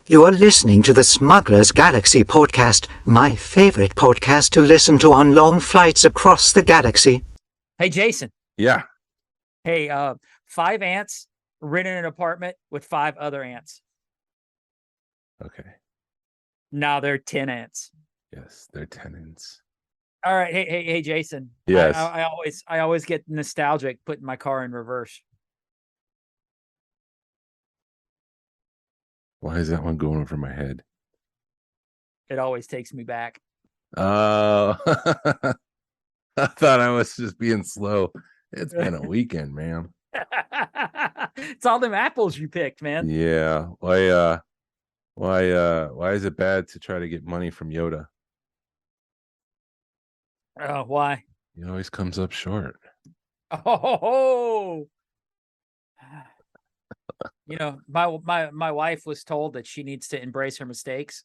You are listening to the Smuggler's Galaxy podcast, my favorite podcast to listen to on long flights across the galaxy. Hey, Jason. Yeah. Hey, 5 ants renting an apartment with 5 other ants. Okay. Now they're 10 ants. Yes, they're tenants. All right. Hey, Jason. Yes. I always get nostalgic putting my car in reverse. Why is that one going over my head? It always takes me back. Oh, I thought I was just being slow. It's been a weekend, man. It's all them apples you picked, man. Yeah. Why is it bad to try to get money from Yoda? Oh, why? He always comes up short. Oh, you know, my wife was told that she needs to embrace her mistakes.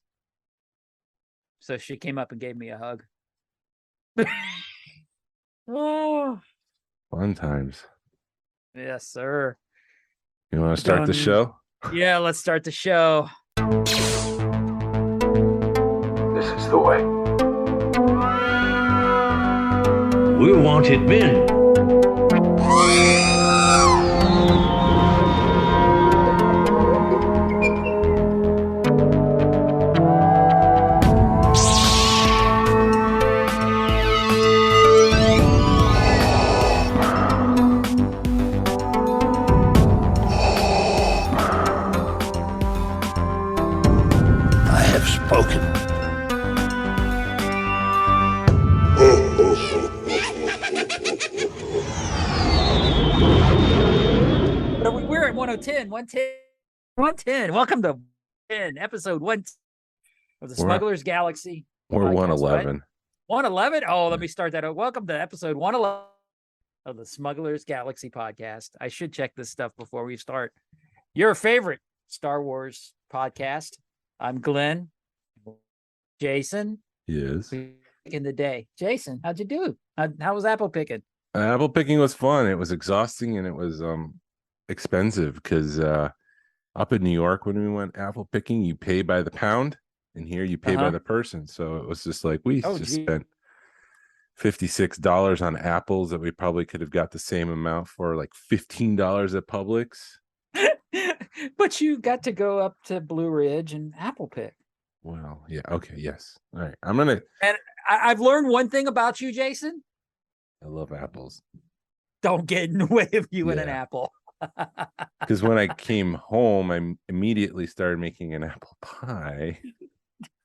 So she came up and gave me a hug. Oh, Fun times. yes, sir. You want to start the show? Yeah, let's start the show. This is the way. We wanted men. I have spoken. We're at 110, 110. Welcome to episode 1 of the Smuggler's Galaxy. We're podcast, 111. Right? 111? Oh, let me start that. Welcome to episode 111 of the Smuggler's Galaxy podcast. I should check this stuff before we start. Your favorite Star Wars podcast. I'm Glenn. Jason. Yes. In the day. Jason, how'd you do? How was apple picking? Apple picking was fun. It was exhausting and it was expensive because up in New York when we went apple picking, you pay by the pound, and here you pay by the person. So it was just like we spent $56 on apples that we probably could have got the same amount for like $15 at Publix. But you got to go up to Blue Ridge and apple pick. Well, yeah, okay, yes. All right. And I've learned one thing about you, Jason. I love apples. Don't get in the way of you and an apple. Because when I came home, I immediately started making an apple pie.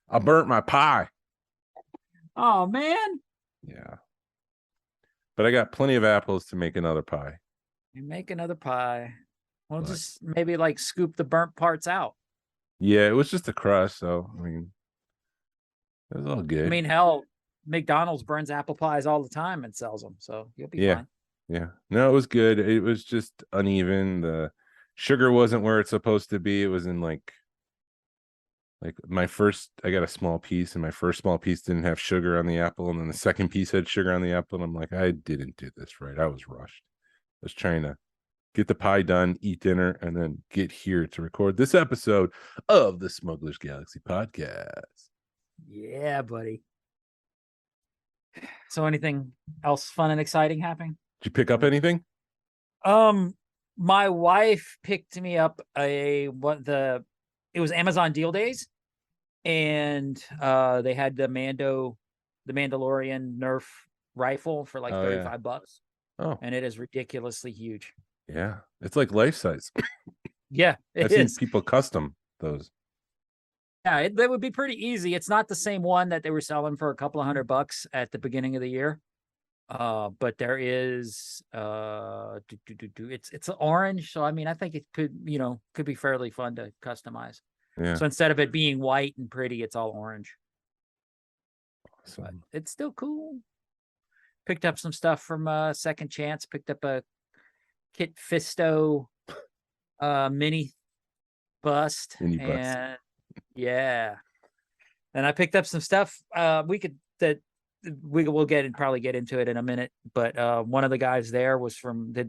I burnt my pie. Oh, man. Yeah. But I got plenty of apples to make another pie. You make another pie. Well, just maybe like scoop the burnt parts out. Yeah, it was just a crust, so I mean, it was all good. I mean, hell, McDonald's burns apple pies all the time and sells them, so you'll be fine. Yeah. No, it was good. It was just uneven. The sugar wasn't where it's supposed to be. It was in like I got a small piece, and my first small piece didn't have sugar on the apple, and then the second piece had sugar on the apple, and I'm like, I didn't do this right. I was rushed. I was trying to get the pie done, eat dinner, and then get here to record this episode of the Smuggler's Galaxy podcast. Yeah, buddy. So anything else fun and exciting happening? Did you pick up anything? My wife picked me up it was Amazon Deal Days, and they had the Mandalorian Nerf rifle for like $35. Oh, and it is ridiculously huge. Yeah, it's like life size. Yeah, I've seen people custom those. Yeah, that would be pretty easy. It's not the same one that they were selling for a couple of $100 at the beginning of the year. But there is it's orange, so I mean I think it could be fairly fun to customize. Yeah. So instead of it being white and pretty, it's all orange. Awesome. But it's still cool. Picked up some stuff from Second Chance, picked up a Kit Fisto mini bust. And yeah. And I picked up some stuff we will probably get into it in a minute, but one of the guys there was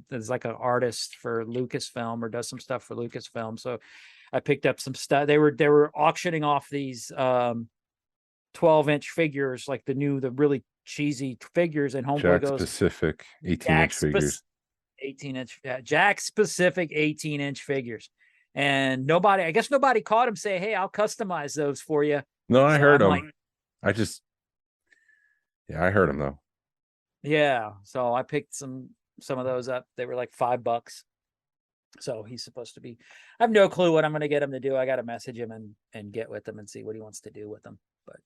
there's like an artist for Lucasfilm or does some stuff for Lucasfilm. So I picked up some stuff. They were auctioning off these 12-inch figures, like the really cheesy figures, and homeboy Jack goes specific 18-inch figures. 18-inch Jack specific 18-inch figures. And I guess nobody caught him say, "Hey, I'll customize those for you." No, I heard him. Like, I heard him though. Yeah, so I picked some of those up. They were like $5. So he's supposed to be. I have no clue what I'm going to get him to do. I got to message him and get with him and see what he wants to do with them. But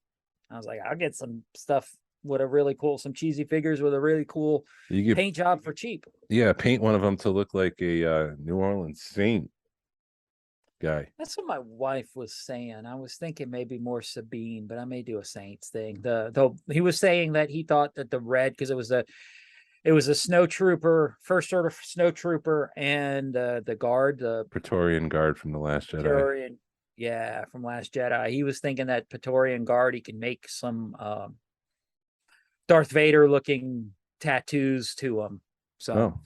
I was like, I'll get some stuff with some cheesy figures with a really cool paint job for cheap. Yeah, paint one of them to look like a New Orleans Saint guy. That's what my wife was saying. I was thinking maybe more Sabine, but I may do a Saints thing. Though he was saying that he thought that the red, because it was a snow trooper, first order snow trooper, and the guard, the Praetorian Guard from the Last Jedi. From Last Jedi. He was thinking that Praetorian Guard, he can make some Darth Vader looking tattoos to him. So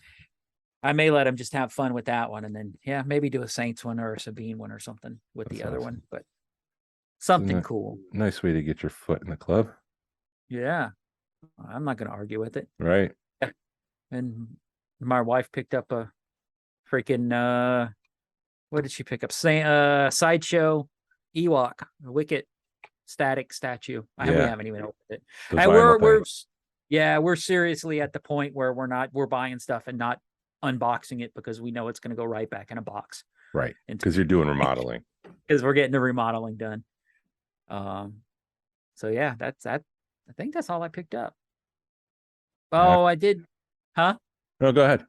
I may let him just have fun with that one, and then maybe do a Saints one or a Sabine one or something with the other one, but something cool. Nice way to get your foot in the club. Yeah, I'm not going to argue with it. Right. And my wife picked up a freaking what did she pick up? Sideshow Ewok, a Wicket static statue. We haven't even opened it. And we're seriously at the point where we're buying stuff and not unboxing it, because we know it's going to go right back in a box. Right. Because you're doing remodeling. Because we're getting the remodeling done. So yeah, that's that. I think that's all I picked up. Oh, I did. Huh? No, go ahead.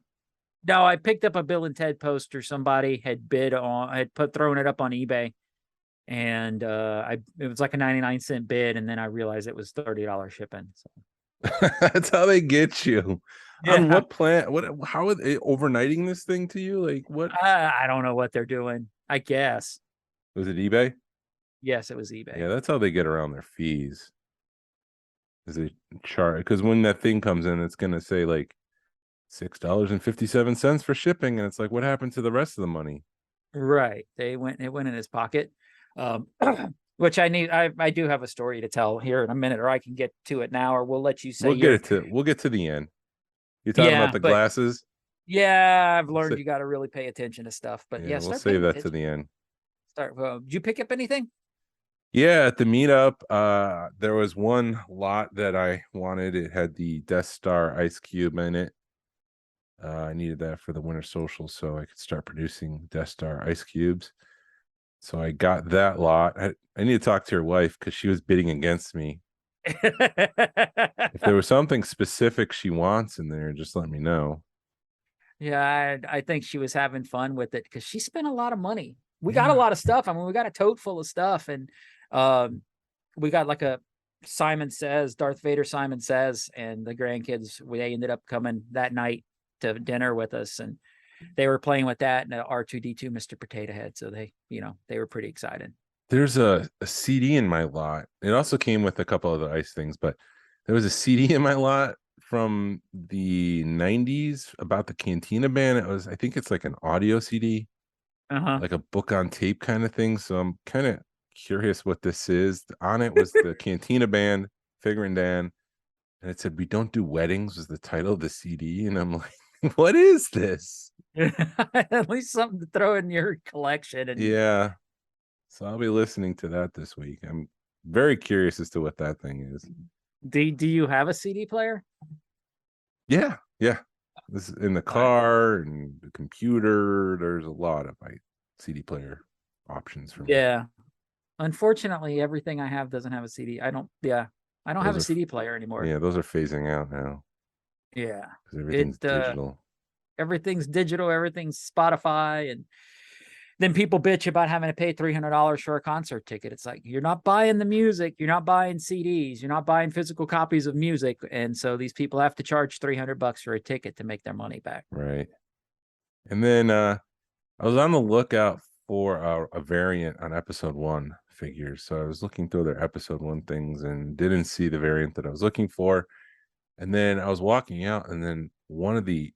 No, I picked up a Bill and Ted poster. Somebody had thrown it up on eBay, and it was like a 99-cent bid, and then I realized it was $30 shipping. So that's how they get you. Yeah. On what plan? How are they overnighting this thing to you? Like what? I don't know what they're doing. I guess. Was it eBay? Yes, it was eBay. Yeah, that's how they get around their fees. Is they charge, because when that thing comes in, it's gonna say like $6.57 for shipping, and it's like, what happened to the rest of the money? Right. It went in his pocket. Which I do have a story to tell here in a minute, or I can get to it now, or we'll let you say. We'll get to the end. You're talking about the glasses? Yeah, I've learned you got to really pay attention to stuff. But we'll save that to the end. Did you pick up anything? Yeah, at the meetup, there was one lot that I wanted. It had the Death Star ice cube in it. I needed that for the winter social so I could start producing Death Star ice cubes. So I got that lot. I need to talk to your wife because she was bidding against me. If there was something specific she wants in there, just let me know. Yeah, I think she was having fun with it because she spent a lot of money. We got a lot of stuff. I mean, we got a tote full of stuff, and we got like a Darth Vader Simon Says, and the grandkids, they ended up coming that night to dinner with us, and they were playing with that and R2D2 Mr. Potato Head. So they were pretty excited. There's a CD in my lot. It also came with a couple of the ice things, but there was a CD in my lot from the 90s about the Cantina Band. I think it's like an audio CD, like a book on tape kind of thing. So I'm kind of curious what this is. On it was the Cantina Band, Figure and Dan, and it said, "We Don't Do Weddings" was the title of the CD. And I'm like, what is this? At least something to throw in your collection. Yeah. So I'll be listening to that this week. I'm very curious as to what that thing is. Do you have a CD player? Yeah. This is in the car and the computer. There's a lot of my CD player options for me. Yeah. Unfortunately, everything I have doesn't have a CD. I don't have a CD player anymore. Yeah, those are phasing out now. Yeah. Because everything's digital. Everything's digital. Everything's Spotify, and then people bitch about having to pay $300 for a concert ticket. It's like, you're not buying the music. You're not buying CDs. You're not buying physical copies of music. And so these people have to charge $300 for a ticket to make their money back. Right. And then I was on the lookout for a variant on episode 1 figures. So I was looking through their episode 1 things and didn't see the variant that I was looking for. And then I was walking out, and then one of the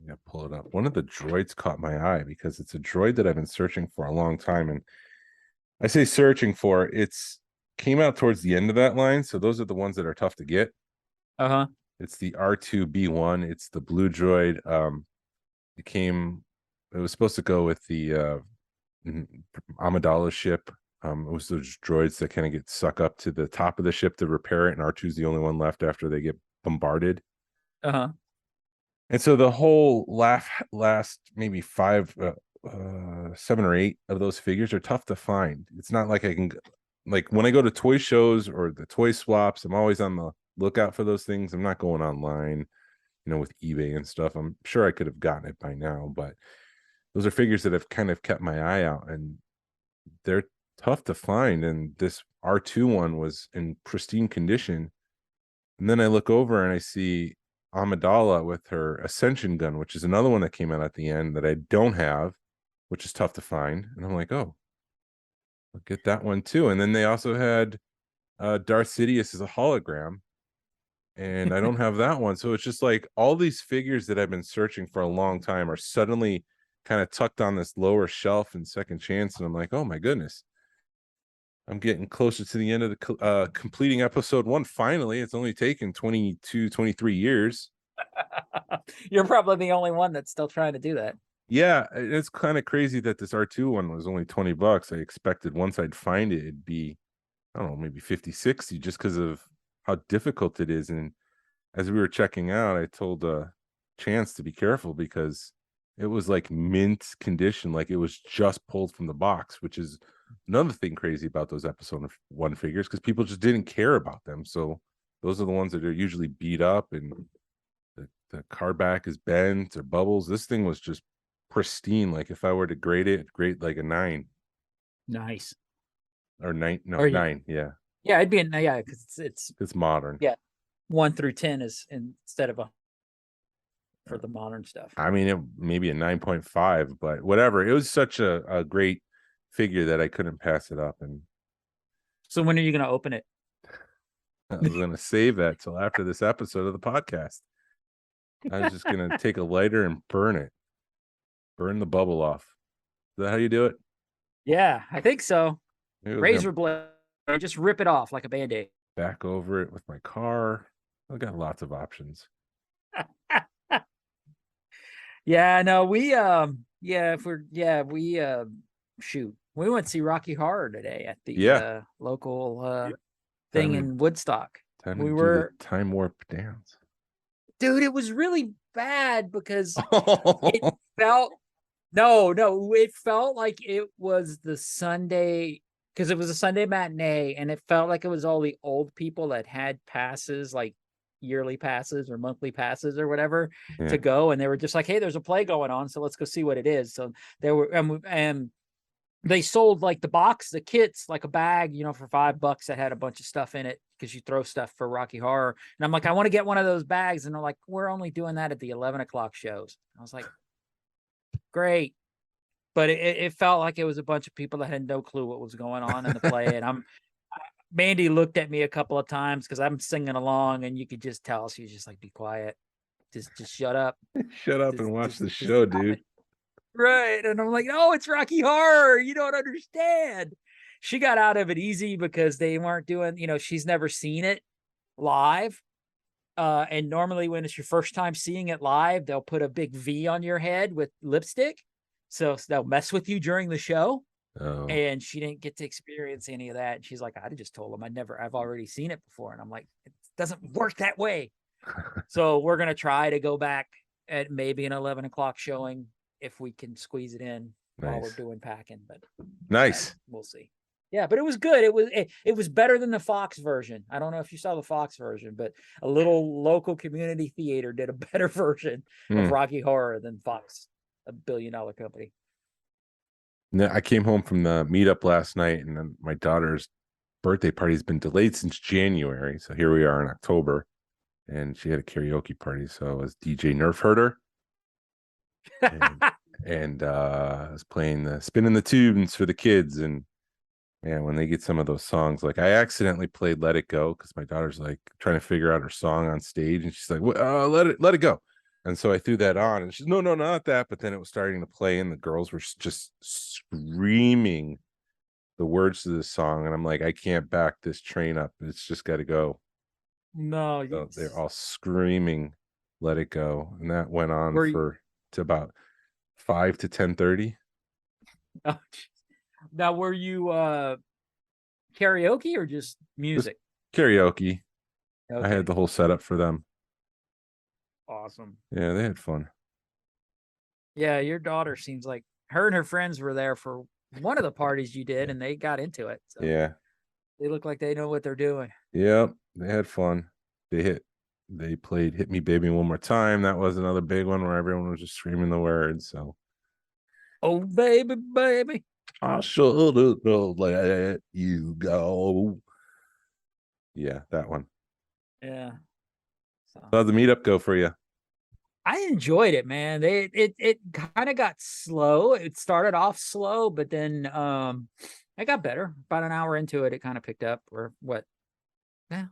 Yeah, pull it up. One of the droids caught my eye because it's a droid that I've been searching for a long time. And I say searching for, it's came out towards the end of that line. So those are the ones that are tough to get. Uh-huh. It's the R2B1. It's the blue droid. It was supposed to go with the Amidala ship. It was those droids that kind of get suck up to the top of the ship to repair it, and R2's the only one left after they get bombarded. Uh-huh. And so the whole last maybe 7 or 8 of those figures are tough to find. It's not like I can, like when I go to toy shows or the toy swaps, I'm always on the lookout for those things. I'm not going online, with eBay and stuff. I'm sure I could have gotten it by now, but those are figures that have kind of kept my eye out, and they're tough to find. And this R2 one was in pristine condition. And then I look over and I see Amidala with her ascension gun, which is another one that came out at the end that I don't have, which is tough to find. And I'm like, oh, I'll get that one too. And then they also had Darth Sidious as a hologram, and I don't have that one. So it's just like all these figures that I've been searching for a long time are suddenly kind of tucked on this lower shelf in second chance. And I'm like, oh my goodness, I'm getting closer to the end of the completing episode 1. Finally, it's only taken 22, 23 years. You're probably the only one that's still trying to do that. Yeah, it's kind of crazy that this R2 one was only $20. I expected once I'd find it, it'd be, I don't know, maybe 50, 60, just because of how difficult it is. And as we were checking out, I told Chance to be careful because it was like mint condition, like it was just pulled from the box, which is another thing crazy about those episode 1 figures, because people just didn't care about them. So those are the ones that are usually beat up and the card back is bent or bubbles. This thing was just pristine. Like if I were to grade it, grade like a 9. Nice. Or 9. No, Or 9. Yeah. Yeah, it'd be yeah, because It's modern. Yeah. 1 through 10 is instead of for the modern stuff. I mean, it maybe a 9.5, but whatever. It was such a great figure that I couldn't pass it up. And So when are you going to open it? I was going to save that till after this episode of the podcast. I was just going to take a lighter and burn it. Burn the bubble off. Is that how you do it? Yeah, I think so. Maybe Razor blade. Just rip it off like a Band-Aid. Back over it with my car. I got lots of options. Yeah, no, we shoot. We went to see Rocky Horror today at the local thing in Woodstock. We were time warp dance. Dude, it was really bad because it felt it felt like it was the Sunday, because it was a Sunday matinee, and it felt like it was all the old people that had passes, like yearly passes or monthly passes or whatever, to go, and they were just like, hey, there's a play going on, so let's go see what it is. So there were and they sold like the kits, like a bag, for $5 that had a bunch of stuff in it, because you throw stuff for Rocky Horror. And I'm like, I want to get one of those bags, and they're like, we're only doing that at the 11 o'clock shows. I was like, great. But it felt like it was a bunch of people that had no clue what was going on in the play. And Mandy looked at me a couple of times because I'm singing along, and you could just tell she was just like, be quiet. Just shut up. Shut up and watch the show, dude. Right. And I'm like, no, it's Rocky Horror. You don't understand. She got out of it easy because they weren't doing, she's never seen it live. And normally when it's your first time seeing it live, they'll put a big V on your head with lipstick. So they'll mess with you during the show. Oh. And she didn't get to experience any of that. And she's like, I just told them I've already seen it before. And I'm like, it doesn't work that way. So we're going to try to go back at maybe an 11 o'clock showing if we can squeeze it in while we're doing packing. But nice. We'll see. Yeah, but it was good. It was better than the Fox version. I don't know if you saw the Fox version, but a little local community theater did a better version of Rocky Horror than Fox, a billion-dollar company. I came home from the meetup last night, and then my daughter's birthday party has been delayed since January. So here we are in October, and she had a karaoke party. So I was DJ Nerf Herder. And I was playing the spinning the tunes for the kids. And man, when they get some of those songs, like I accidentally played Let It Go because my daughter's like trying to figure out her song on stage, and she's like, let it go. And so I threw that on, and she's no, not that. But then it was starting to play, and the girls were just screaming the words to this song, and I'm like, I can't back this train up. It's just got to go. No, So they're all screaming, "Let it go," and that went on to about 5 to 10:30. Now, were you karaoke or just music? Karaoke. Okay. I had the whole setup for them. Awesome. Yeah, they had fun. Yeah, your daughter seems like her and her friends were there for one of the parties you did, and they got into it. So Yeah. they look like they know what they're doing. Yep, they had fun. They played "Hit Me Baby One More Time." That was another big one where everyone was just screaming the words. So, oh baby, baby, I should have let you go. Yeah, that one. yeah. So How'd the meetup go for you? I enjoyed it, man. It kind of got slow. It started off slow, but then it got better. About an hour into it, it kind of picked up. Or what? Yeah.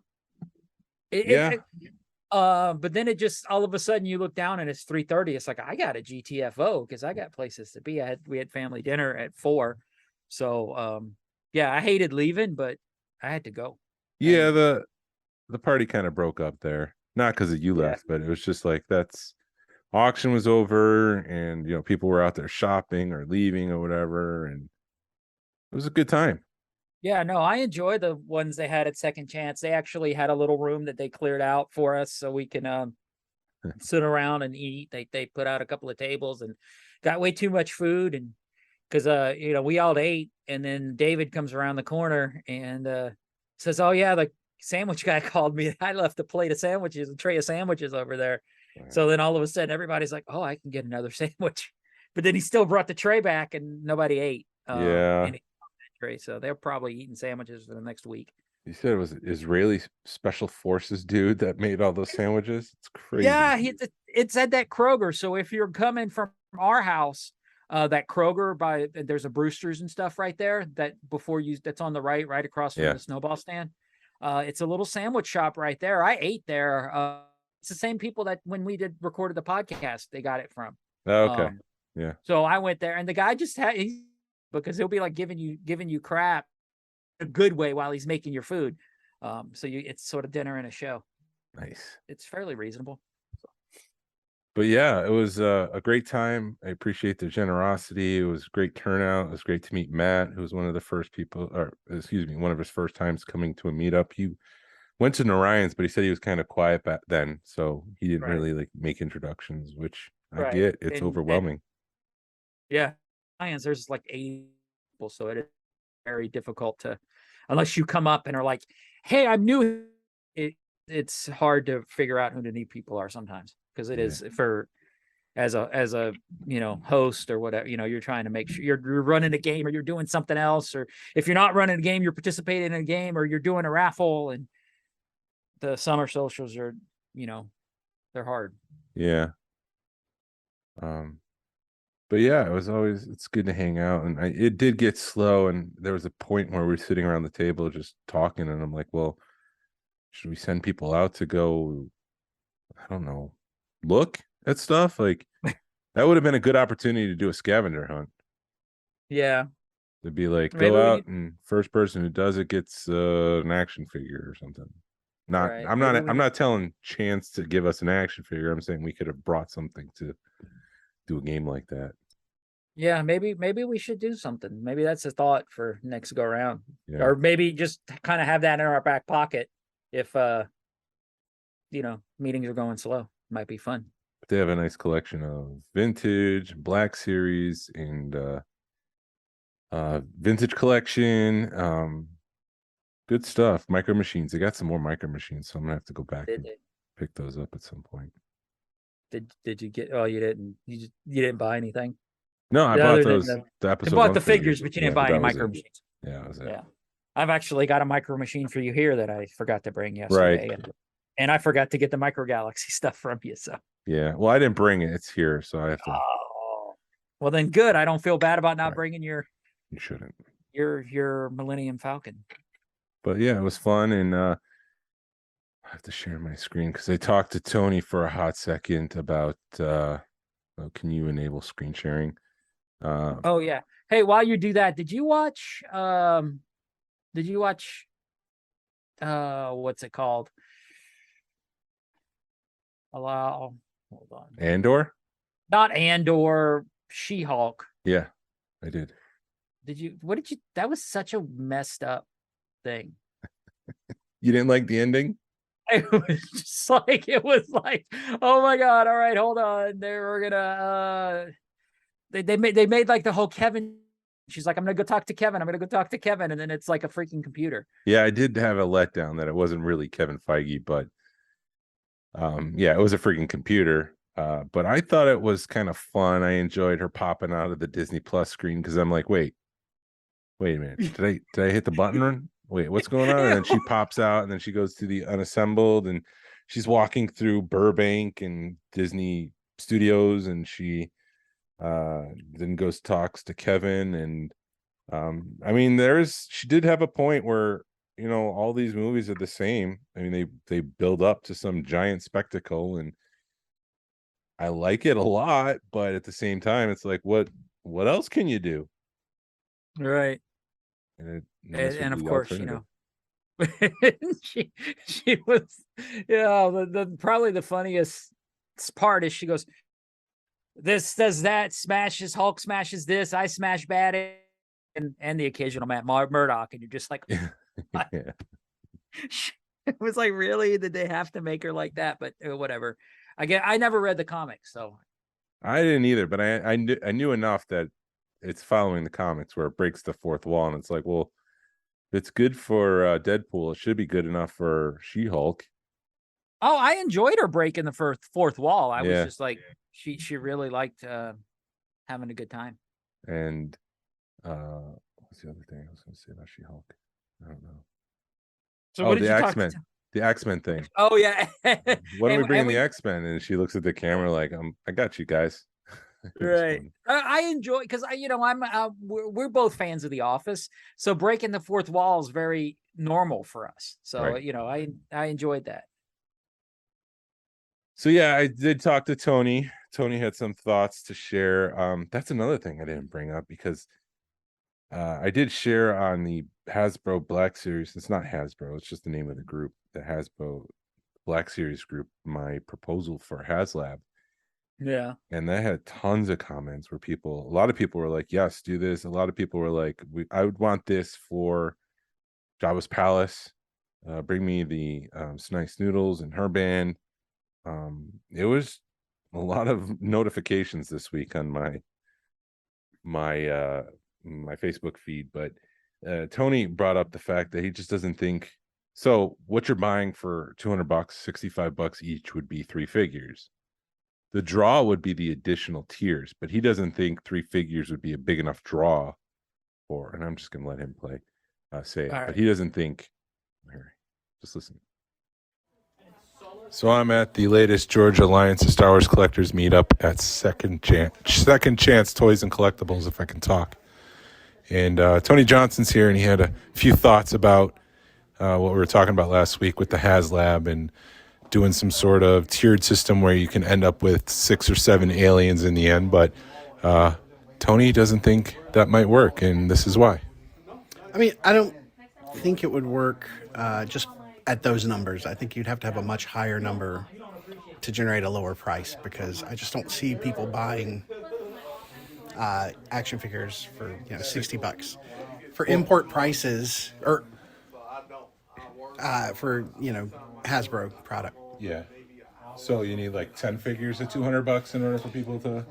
But then it just all of a sudden you look down and it's 3:30. It's like I got a GTFO because I got places to be. We had family dinner at 4. So yeah, I hated leaving, but I had to go. Yeah, the party kind of broke up there. Not because of you left, but it was just like auction was over, and people were out there shopping or leaving or whatever, and it was a good time. Yeah, no, I enjoy the ones they had at Second Chance. They actually had a little room that they cleared out for us so we can sit around and eat. They put out a couple of tables and got way too much food, and because we all ate, and then David comes around the corner and says, "Oh yeah, the sandwich guy called me. I left a plate of sandwiches, a tray of sandwiches over there." So then all of a sudden everybody's like, "Oh, I can get another sandwich," but then he still brought the tray back and nobody ate. Tray, so they're probably eating sandwiches for the next week. You said it was Israeli special forces dude that made all those sandwiches. It's crazy. Yeah, it's at that Kroger. So if you're coming from our house, that Kroger there's a Brewster's and stuff right there. That's on the right across from the Snowball stand. It's a little sandwich shop right there. I ate there. It's the same people that when we recorded the podcast, they got it from. Okay. Yeah. So I went there, and the guy just because he'll be like giving you crap a good way while he's making your food. So it's sort of dinner and a show. Nice. It's fairly reasonable. But yeah, it was a great time. I appreciate the generosity. It was a great turnout. It was great to meet Matt, who was one of the first people, or excuse me, one of his first times coming to a meetup. He went to Narayan's, but he said he was kind of quiet back then, so he didn't really like make introductions, which I get. It's overwhelming. Yeah, there's like 80 people, so it is very difficult to, unless you come up and are like, "Hey, I'm new." It's hard to figure out who the new people are sometimes, because it is for as a host or whatever, you're trying to make sure you're running a game or you're doing something else, or if you're not running a game, you're participating in a game or you're doing a raffle, and the summer socials are, they're hard. Yeah. But yeah, it's good to hang out, and it did get slow, and there was a point where we were sitting around the table just talking, and I'm like, well, should we send people out to go, I don't know, look at stuff? Like that would have been a good opportunity to do a scavenger hunt. Yeah. To be like, go out and first person who does it gets an action figure or something. I'm not telling Chance to give us an action figure. I'm saying we could have brought something to do a game like that. Yeah, maybe we should do something. Maybe that's a thought for next go around. Yeah. Or maybe just kind of have that in our back pocket if meetings are going slow. Might be fun. But they have a nice collection of vintage, Black Series, and vintage collection. Good stuff. Micro Machines. They got some more Micro Machines, so I'm gonna have to go back and pick those up at some point. Did you get? Oh, you didn't. You didn't buy anything. No, I bought those. The episode. You bought the figures, but you didn't buy any Micro Machines. Yeah, that was it. Yeah, I've actually got a Micro Machine for you here that I forgot to bring yesterday, and I forgot to get the Micro Galaxy stuff from you. So yeah, well, I didn't bring it. It's here, so I have to. Oh, well then, good. I don't feel bad about not bringing your. You shouldn't. Your Millennium Falcon. But yeah, it was fun, and have to share my screen because I talked to Tony for a hot second about can you enable screen sharing? Oh yeah. Hey, while you do that, did you watch what's it called? Hold on. Andor? Not Andor, She-Hulk. Yeah, I did. That was such a messed up thing. You didn't like the ending? It was like, oh my God, all right, hold on. They were gonna they made like the whole Kevin. She's like, I'm gonna go talk to Kevin. And then it's like a freaking computer. Yeah, I did have a letdown that it wasn't really Kevin Feige, but yeah, it was a freaking computer. But I thought it was kind of fun. I enjoyed her popping out of the Disney Plus screen because I'm like, wait a minute, did I hit the button? Wait, what's going on? And then she pops out, and then she goes to the unassembled, and she's walking through Burbank and Disney Studios, and she then talks to Kevin, and I mean, she did have a point where, you know, all these movies are the same. I mean, they build up to some giant spectacle, and I like it a lot, but at the same time, it's like, what else can you do? Right. And of course, you know, she was, the probably the funniest part is she goes, this does that, smashes Hulk, smashes this, I smash Bad, and the occasional Matt Murdock, and you're just like, yeah. It was like, really, did they have to make her like that? But whatever. I never read the comics, so I didn't either, but I knew enough that it's following the comics where it breaks the fourth wall, and it's like, well, if it's good for Deadpool, it should be good enough for She-Hulk. Oh, I enjoyed her breaking the fourth wall. I was just like, she really liked having a good time. And what's the other thing I was going to say about She-Hulk? I don't know. So what did the you X-Men. talk to? The X-Men thing. Oh yeah. When are we bringing the X-Men? And she looks at the camera like, I got you guys. Right. I enjoy, because we're both fans of The Office, so breaking the fourth wall is very normal for us. So right. You know, I enjoyed that. So yeah, I did talk to Tony. Tony had some thoughts to share. That's another thing I didn't bring up because I did share on the Hasbro Black Series. It's not Hasbro, it's just the name of the group, the Hasbro Black Series group, my proposal for HasLab. Yeah. And that had tons of comments where a lot of people were like, yes, do this. A lot of people were like, I would want this for Jabba's Palace. Bring me the Snice Noodles and her band. It was a lot of notifications this week on my Facebook feed, but Tony brought up the fact that he just doesn't think so. What you're buying for $200, $65 each would be 3 figures. The draw would be the additional tiers, but he doesn't think 3 figures would be a big enough draw for. And I'm just gonna let him say it, but he doesn't think. Here, just listen. So I'm at the latest Georgia Alliance of Star Wars Collectors meetup at Second Chance Toys and Collectibles, if I can talk. And Tony Johnson's here, and he had a few thoughts about what we were talking about last week with the HasLab and doing some sort of tiered system where you can end up with 6 or 7 aliens in the end. But Tony doesn't think that might work, and this is why. I mean, I don't think it would work just at those numbers. I think you'd have to have a much higher number to generate a lower price, because I just don't see people buying action figures for $60 for import prices, or for Hasbro product. Yeah. So you need like 10 figures at $200 in order for people to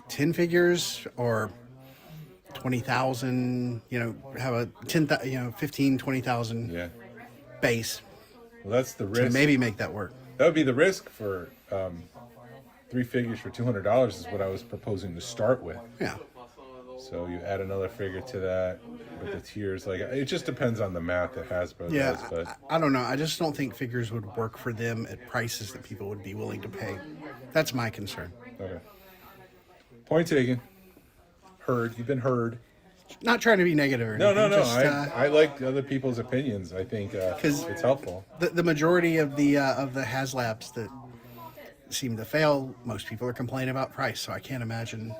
10 figures or 20,000. Have a 15, 20,000 base. Well, that's the risk. To maybe make that work. That would be the risk for 3 figures for $200 is what I was proposing to start with. Yeah. So you add another figure to that with the tiers. Like, it just depends on the math that Hasbro does. But I don't know. I just don't think figures would work for them at prices that people would be willing to pay. That's my concern. Okay. Point taken. Heard. You've been heard. Not trying to be negative or No, anything. no, no. Just, I like other people's opinions. I think it's helpful. the majority of the HasLabs that seem to fail, most people are complaining about price. So I can't imagine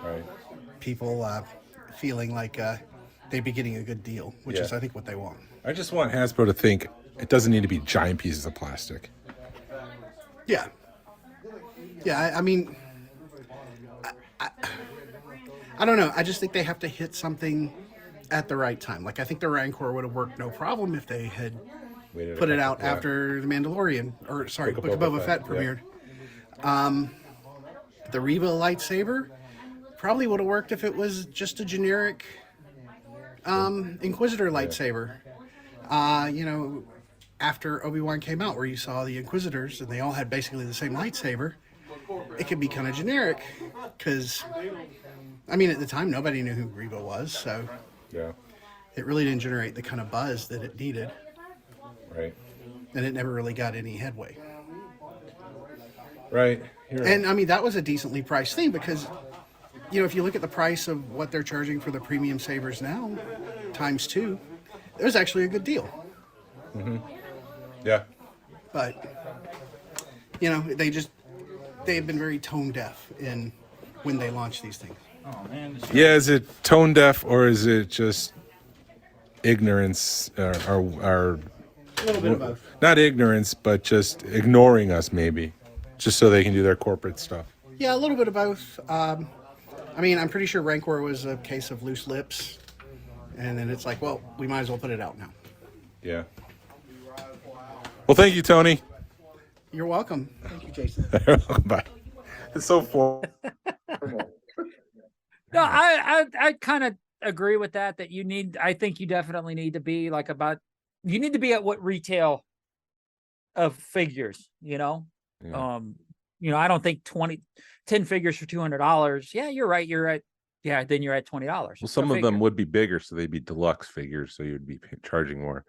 Right. people feeling like they'd be getting a good deal, which is, I think, what they want. I just want Hasbro to think it doesn't need to be giant pieces of plastic. Yeah. Yeah, I mean, I don't know. I just think they have to hit something at the right time. Like, I think the Rancor would have worked no problem if they had put it out after The Mandalorian, or sorry, Book of Boba Fett premiered. The Reva lightsaber probably would have worked if it was just a generic Inquisitor lightsaber. You know, after Obi-Wan came out, where you saw the Inquisitors and they all had basically the same lightsaber, it could be kind of generic because, I mean, at the time nobody knew who Reva was, so it really didn't generate the kind of buzz that it needed. Right. And it never really got any headway. Right. And I mean, that was a decently priced thing because, you know, if you look at the price of what they're charging for the premium sabers now, times 2, it was actually a good deal. Mm-hmm. Yeah. But, you know, they have been very tone deaf in when they launch these things. Oh man. Yeah, is it tone deaf or is it just ignorance or A little bit of both. not ignorance, but just ignoring us maybe, just so they can do their corporate stuff? Yeah, a little bit of both. I mean, I'm pretty sure Rancor was a case of loose lips. And then it's like, well, we might as well put it out now. Yeah. Well, thank you, Tony. You're welcome. Thank you, Jason. Bye. It's so full. No, I kind of agree with that. I think you definitely need to be like you need to be at what retail of figures, you know? Yeah. You know, I don't think 10 figures for $200. Yeah, you're right. Then you're at $20. Well, some of them would be bigger, so they'd be deluxe figures, so you'd be charging more.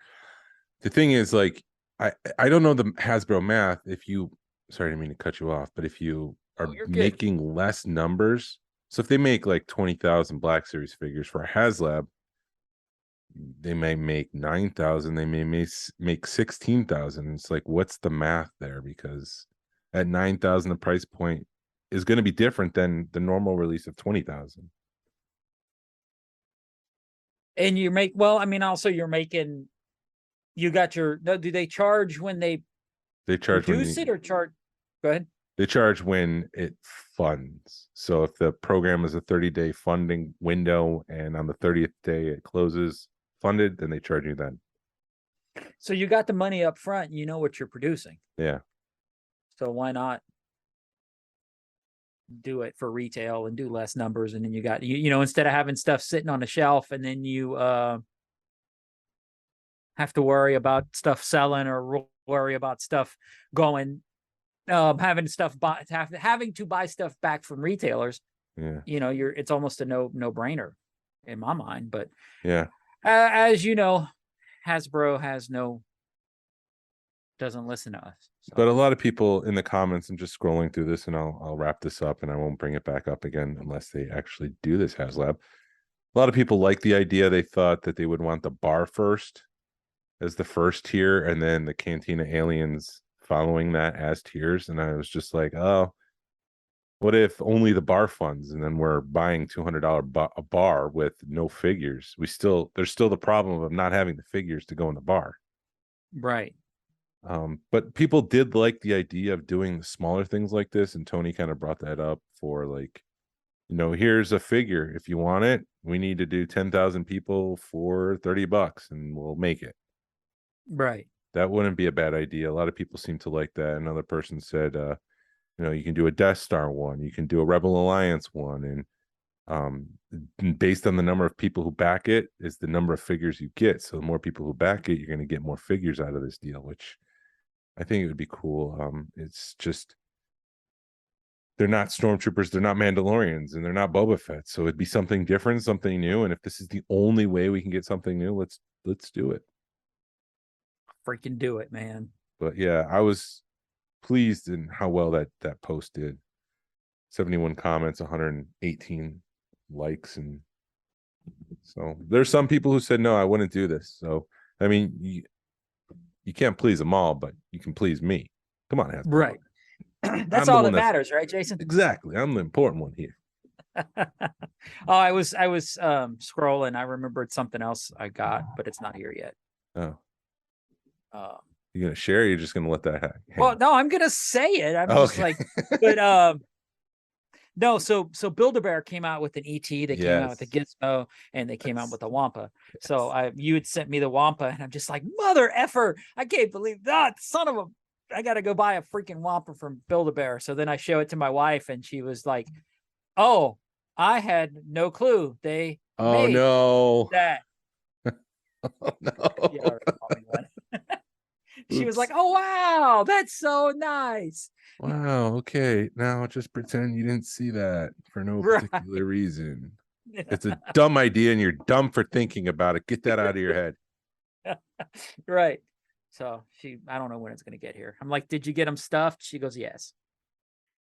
The thing is, like, I don't know the Hasbro math. Sorry, I didn't mean to cut you off, but if you are making less numbers, so if they make like 20,000 Black Series figures for a HasLab, they may make 9,000. They may make 16,000. It's like, what's the math there? Because at 9,000, the price point is going to be different than the normal release of 20,000. And also you're making. Do they charge when they charge produce it or charge? Go ahead. They charge when it funds. So if the program is a 30-day funding window and on the 30th day it closes funded, then they charge you then. So you got the money up front and you know what you're producing. Yeah. So why not do it for retail and do less numbers? And then you got, you know, instead of having stuff sitting on the shelf and then you have to worry about stuff selling or worry about stuff going, having to buy stuff back from retailers. Yeah. You know, it's almost a no brainer in my mind. But yeah, as you know, Hasbro doesn't listen to us. So. But a lot of people in the comments, I'm just scrolling through this and I'll wrap this up and I won't bring it back up again unless they actually do this HasLab. A lot of people like the idea. They thought that they would want the bar first as the first tier and then the Cantina Aliens following that as tiers. And I was just like, oh, what if only the bar funds and then we're buying $200 a bar with no figures? There's still the problem of not having the figures to go in the bar. Right. But people did like the idea of doing smaller things like this. And Tony kind of brought that up for, like, you know, here's a figure. If you want it, we need to do 10,000 people for $30 and we'll make it. Right. That wouldn't be a bad idea. A lot of people seem to like that. Another person said, you know, you can do a Death Star one, you can do a Rebel Alliance one, and based on the number of people who back it is the number of figures you get. So the more people who back it, you're going to get more figures out of this deal, which I think it would be cool. It's just they're not stormtroopers, they're not Mandalorians, and they're not Boba Fett. So it'd be something different, something new. And if this is the only way we can get something new, let's do it. Freaking do it, man. But yeah, I was pleased in how well that post did. 71 comments, 118 likes, and So there's some people who said, no, I wouldn't do this. So, I mean, you can't please them all, but you can please me. Come on, Hasbro. Right. That's all that matters, right, Jason? Exactly. I'm the important one here. Oh, I was scrolling. I remembered something else I got, but it's not here yet. Oh. Um, You're gonna share, or you're just gonna let that hang? well, no, I'm gonna say it. I'm just like, but no, so Build-A-Bear came out with an ET, they came out with a Gizmo, and they came out with a Wampa. So you had sent me the Wampa, and I'm just like, mother effer, I can't believe that, son of a, I gotta go buy a freaking Wampa from Build-A-Bear. So then I show it to my wife, and she was like, oh, I had no clue they made that. Oh no. She already bought me one. She was like, oh wow, that's so nice. Wow, okay. Now just pretend you didn't see that for no particular reason. It's a dumb idea and you're dumb for thinking about it. Get that out of your head. Right. So I don't know when it's gonna get here. I'm like, did you get them stuffed? She goes, yes.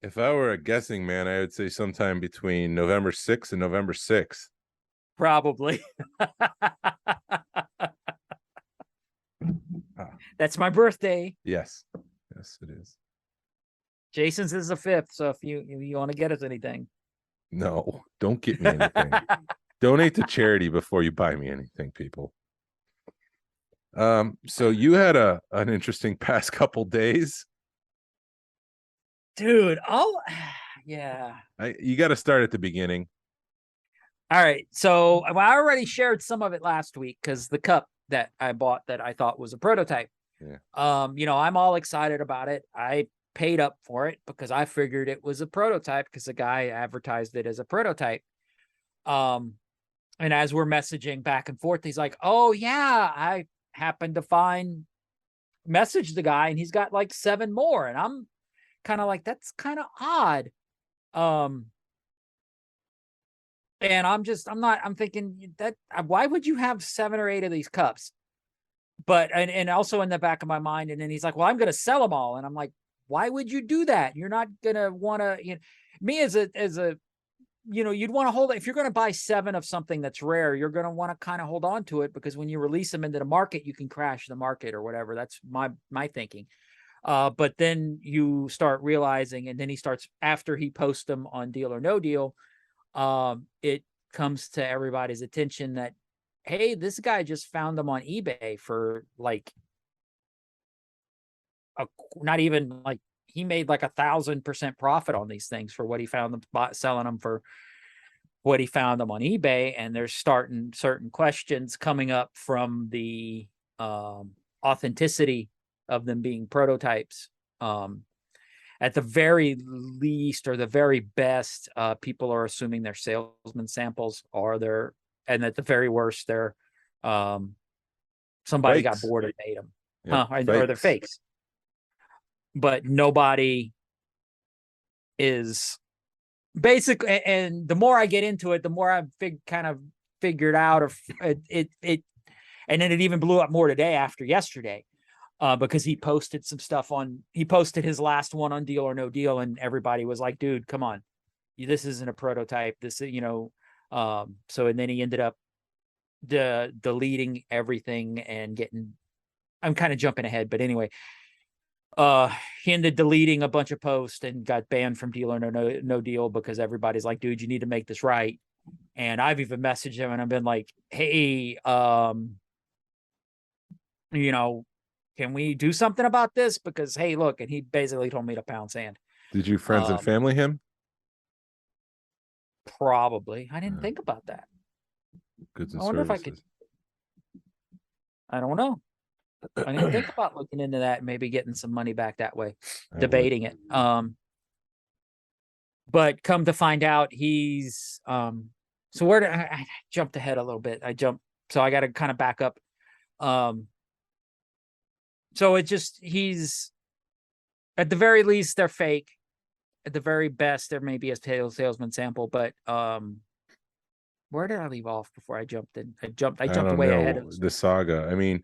If I were a guessing man, I would say sometime between November 6th and November 6th. Probably. That's my birthday. Yes. Yes, it is. Jason's is the 5th. So if you want to get us anything. No, don't get me anything. Donate to charity before you buy me anything, people. So you had an interesting past couple days. Dude, yeah. You got to start at the beginning. All right. So I already shared some of it last week because the cup that I bought that I thought was a prototype. Yeah. I'm all excited about it. I paid up for it because I figured it was a prototype because the guy advertised it as a prototype. And as we're messaging back and forth, he's like, oh yeah, I happened to message the guy and he's got like 7 more. And I'm kind of like, that's kind of odd. And I'm thinking that why would you have 7 or 8 of these cups? But, and also in the back of my mind, and then he's like, well, I'm going to sell them all. And I'm like, why would you do that? You're not going to want to, me as a, you'd want to hold it. If you're going to buy 7 of something that's rare, you're going to want to kind of hold on to it because when you release them into the market, you can crash the market or whatever. That's my thinking. But then you start realizing, and then he starts, after he posts them on Deal or No Deal, it comes to everybody's attention that, hey, this guy just found them on eBay for like not even like, he made like 1,000% profit on these things for what he found them, selling them for what he found them on eBay. And there's starting certain questions coming up from the authenticity of them being prototypes. At the very least, or the very best, people are assuming they're salesman samples, and at the very worst, they're somebody got bored and made them, or they're fakes. But nobody is basically. And the more I get into it, the more I've kind of figured out of it. And then it even blew up more today after yesterday. Because he posted some stuff he posted his last one on Deal or No Deal, and everybody was like, dude, come on. This isn't a prototype. This is, so, and then he ended up deleting everything and I'm kind of jumping ahead, but anyway, he ended deleting a bunch of posts and got banned from Deal or No Deal because everybody's like, dude, you need to make this right. And I've even messaged him and I've been like, hey, can we do something about this? Because, hey, look, and he basically told me to pound sand. Did you friends and family him? Probably. I didn't think about that. Goods and I wonder services. if I could. I don't know. I didn't think about looking into that and maybe getting some money back that way, debating it. But come to find out, he's so where did I jumped ahead a little bit. So I got to kind of back up. So he's at the very least, they're fake. At the very best, there may be a salesman sample, but where did I leave off before I jumped in? I jumped way ahead of the saga. I mean,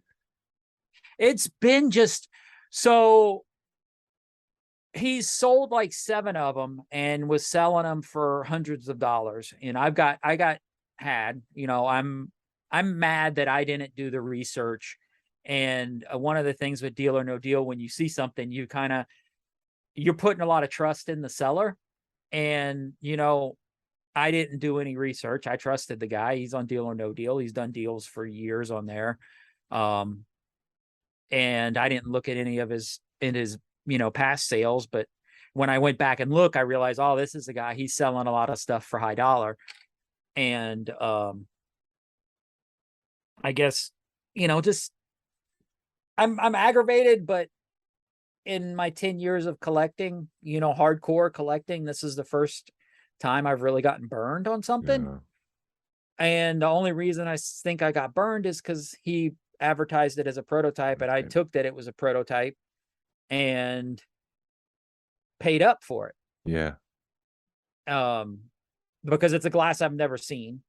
it's been just so he's sold like 7 of them and was selling them for hundreds of dollars. And I got had. I'm mad that I didn't do the research. And one of the things with Deal or No Deal, when you see something, you're putting a lot of trust in the seller. And, I didn't do any research. I trusted the guy. He's on Deal or No Deal. He's done deals for years on there. And I didn't look at any of his past sales, but when I went back and look, I realized, oh, this is the guy. He's selling a lot of stuff for high dollar. And I guess, just I'm aggravated, but in my 10 years of collecting, hardcore collecting, this is the first time I've really gotten burned on something. Yeah. And the only reason I think I got burned is because he advertised it as a prototype, and I took that it was a prototype and paid up for it. Yeah. Because it's a glass I've never seen.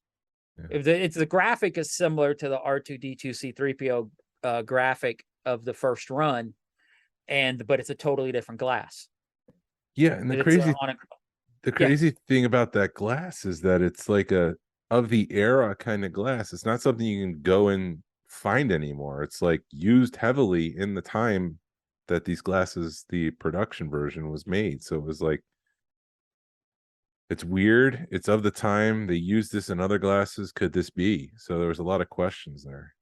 Yeah. If the graphic is similar to the R2D2C3PO graphic of the first run, but it's a totally different glass. Yeah, and the crazy thing about that glass is that it's like a of the era kind of glass. It's not something you can go and find anymore. It's like used heavily in the time that these glasses, the production version, was made. So it was like, it's weird. It's of the time. They used this in other glasses. Could this be? So there was a lot of questions there.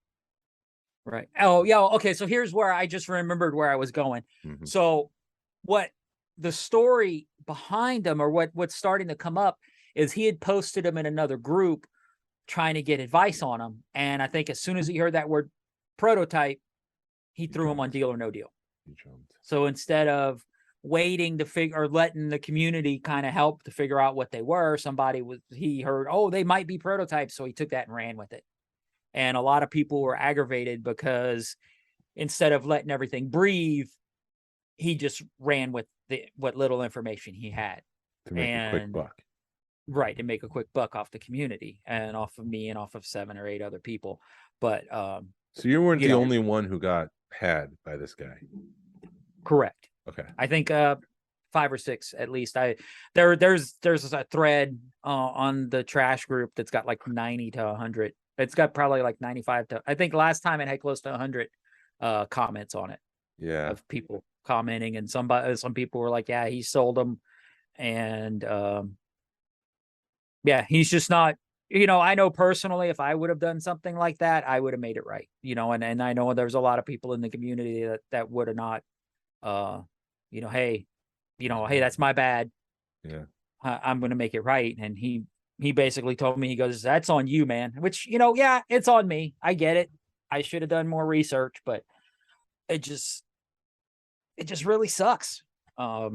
Right. Oh, yeah. Okay. So here's where I just remembered where I was going. Mm-hmm. So what the story behind him, or what's starting to come up, is he had posted him in another group trying to get advice on him. And I think as soon as he heard that word prototype, he threw him on Deal or No Deal. So instead of waiting to figure, or letting the community kind of help to figure out what they were, he heard, oh, they might be prototypes. So he took that and ran with it. And a lot of people were aggravated because instead of letting everything breathe, he just ran with what little information he had. To make a quick buck. Right, to make a quick buck off the community and off of me and off of 7 or 8 other people. But so you weren't the only one who got had by this guy. Correct. Okay. I think 5 or 6 at least. There's a thread on the trash group that's got like 90 to 100. It's got probably like 95 to, I think last time it had close to 100 comments on it. Yeah. Of people commenting, and some people were like, yeah, he sold them. And yeah, he's just not, I know personally, if I would have done something like that, I would have made it right, and I know there's a lot of people in the community that would have not, hey, that's my bad. Yeah. I'm going to make it right. And he basically told me, he goes, that's on you, man, which, yeah, it's on me. I get it. I should have done more research, but it just really sucks. But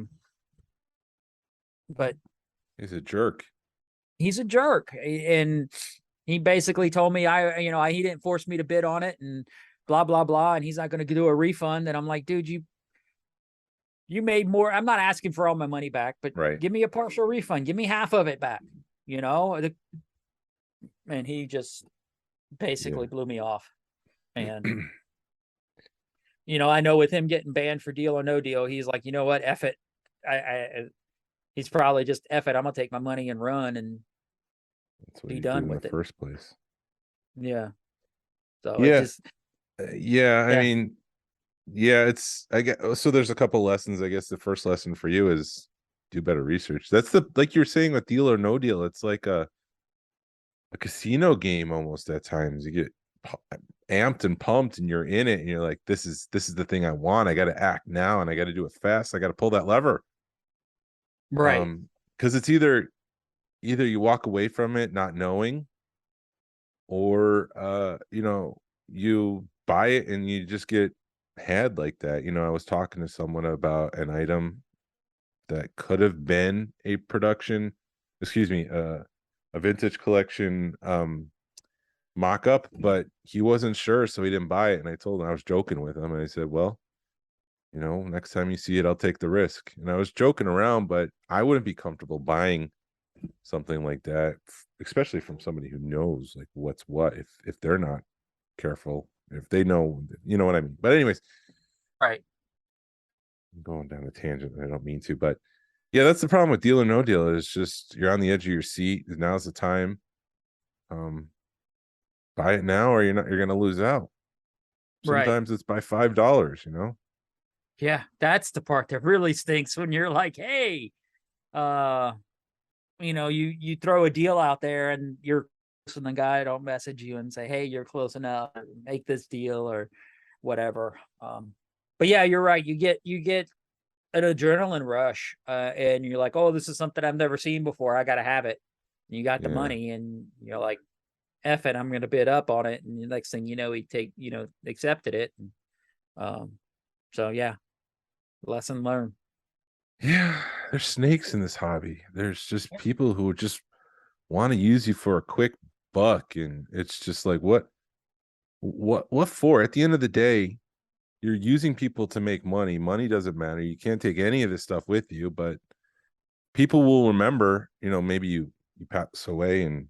he's a jerk. He's a jerk. And he basically told me he didn't force me to bid on it and blah, blah, blah. And he's not going to do a refund. And I'm like, dude, you made more. I'm not asking for all my money back, but give me a partial refund. Give me half of it back, and he just basically blew me off. And, I know with him getting banned for Deal or No Deal, he's like, you know what? F it. He's probably just F it. I'm going to take my money and run and be done with it. In the first place. Yeah. So yeah. I mean, yeah, I guess, so there's a couple lessons. I guess the first lesson for you is do better research. That's like you're saying with Deal or No Deal. It's like a casino game almost at times. You get amped and pumped and you're in it and you're like, this is the thing I want. I got to act now and I got to do it fast. I got to pull that lever. Right. Because it's either you walk away from it not knowing, or you buy it and you just get had like that. I was talking to someone about an item that could have been a vintage collection mock-up, but he wasn't sure, so he didn't buy it. And I told him, I was joking with him, and I said, well, next time you see it, I'll take the risk. And I was joking around, but I wouldn't be comfortable buying something like that, especially from somebody who knows like what's what, if they're not careful, if they know, you know what I mean. But anyways, right, I'm going down a tangent. I don't mean to, but yeah, that's the problem with Deal or No Deal, is just you're on the edge of your seat. Now's the time. buy it now or you're going to lose out. Right. Sometimes it's by $5, you know? Yeah, that's the part that really stinks when you're like, hey, you know, you throw a deal out there and you're and the guy don't message you and say, hey, you're close enough, make this deal or whatever. But yeah, you're right. You get an adrenaline rush, and you're like, oh, this is something I've never seen before. I gotta have it. And you got the money, and you're like, F it, I'm gonna bid up on it. And the next thing you know, accepted it. And, so yeah, lesson learned. Yeah, there's snakes in this hobby. There's just people who just want to use you for a quick buck, and it's just like, what for? At the end of the day, you're using people to make money. Money doesn't matter. You can't take any of this stuff with you, but people will remember, you know, maybe you pass away and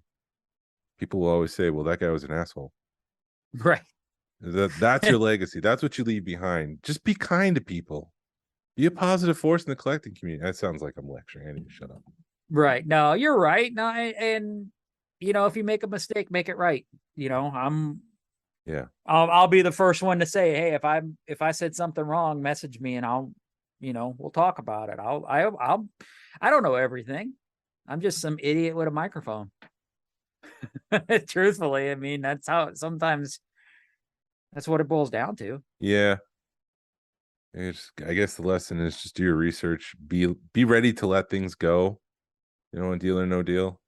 people will always say, well, that guy was an asshole. Right. That's your legacy. That's what you leave behind. Just be kind to people. Be a positive force in the collecting community. That sounds like I'm lecturing. I need to shut up. Right. No, you're right. No, and you know, if you make a mistake, make it right. You know, I'll be the first one to say, hey, if I said something wrong, message me and we'll talk about it. I don't know everything. I'm just some idiot with a microphone. Truthfully, I mean, that's how sometimes that's what it boils down to. Yeah. I guess the lesson is just do your research. Be ready to let things go. You know, on Deal or No Deal.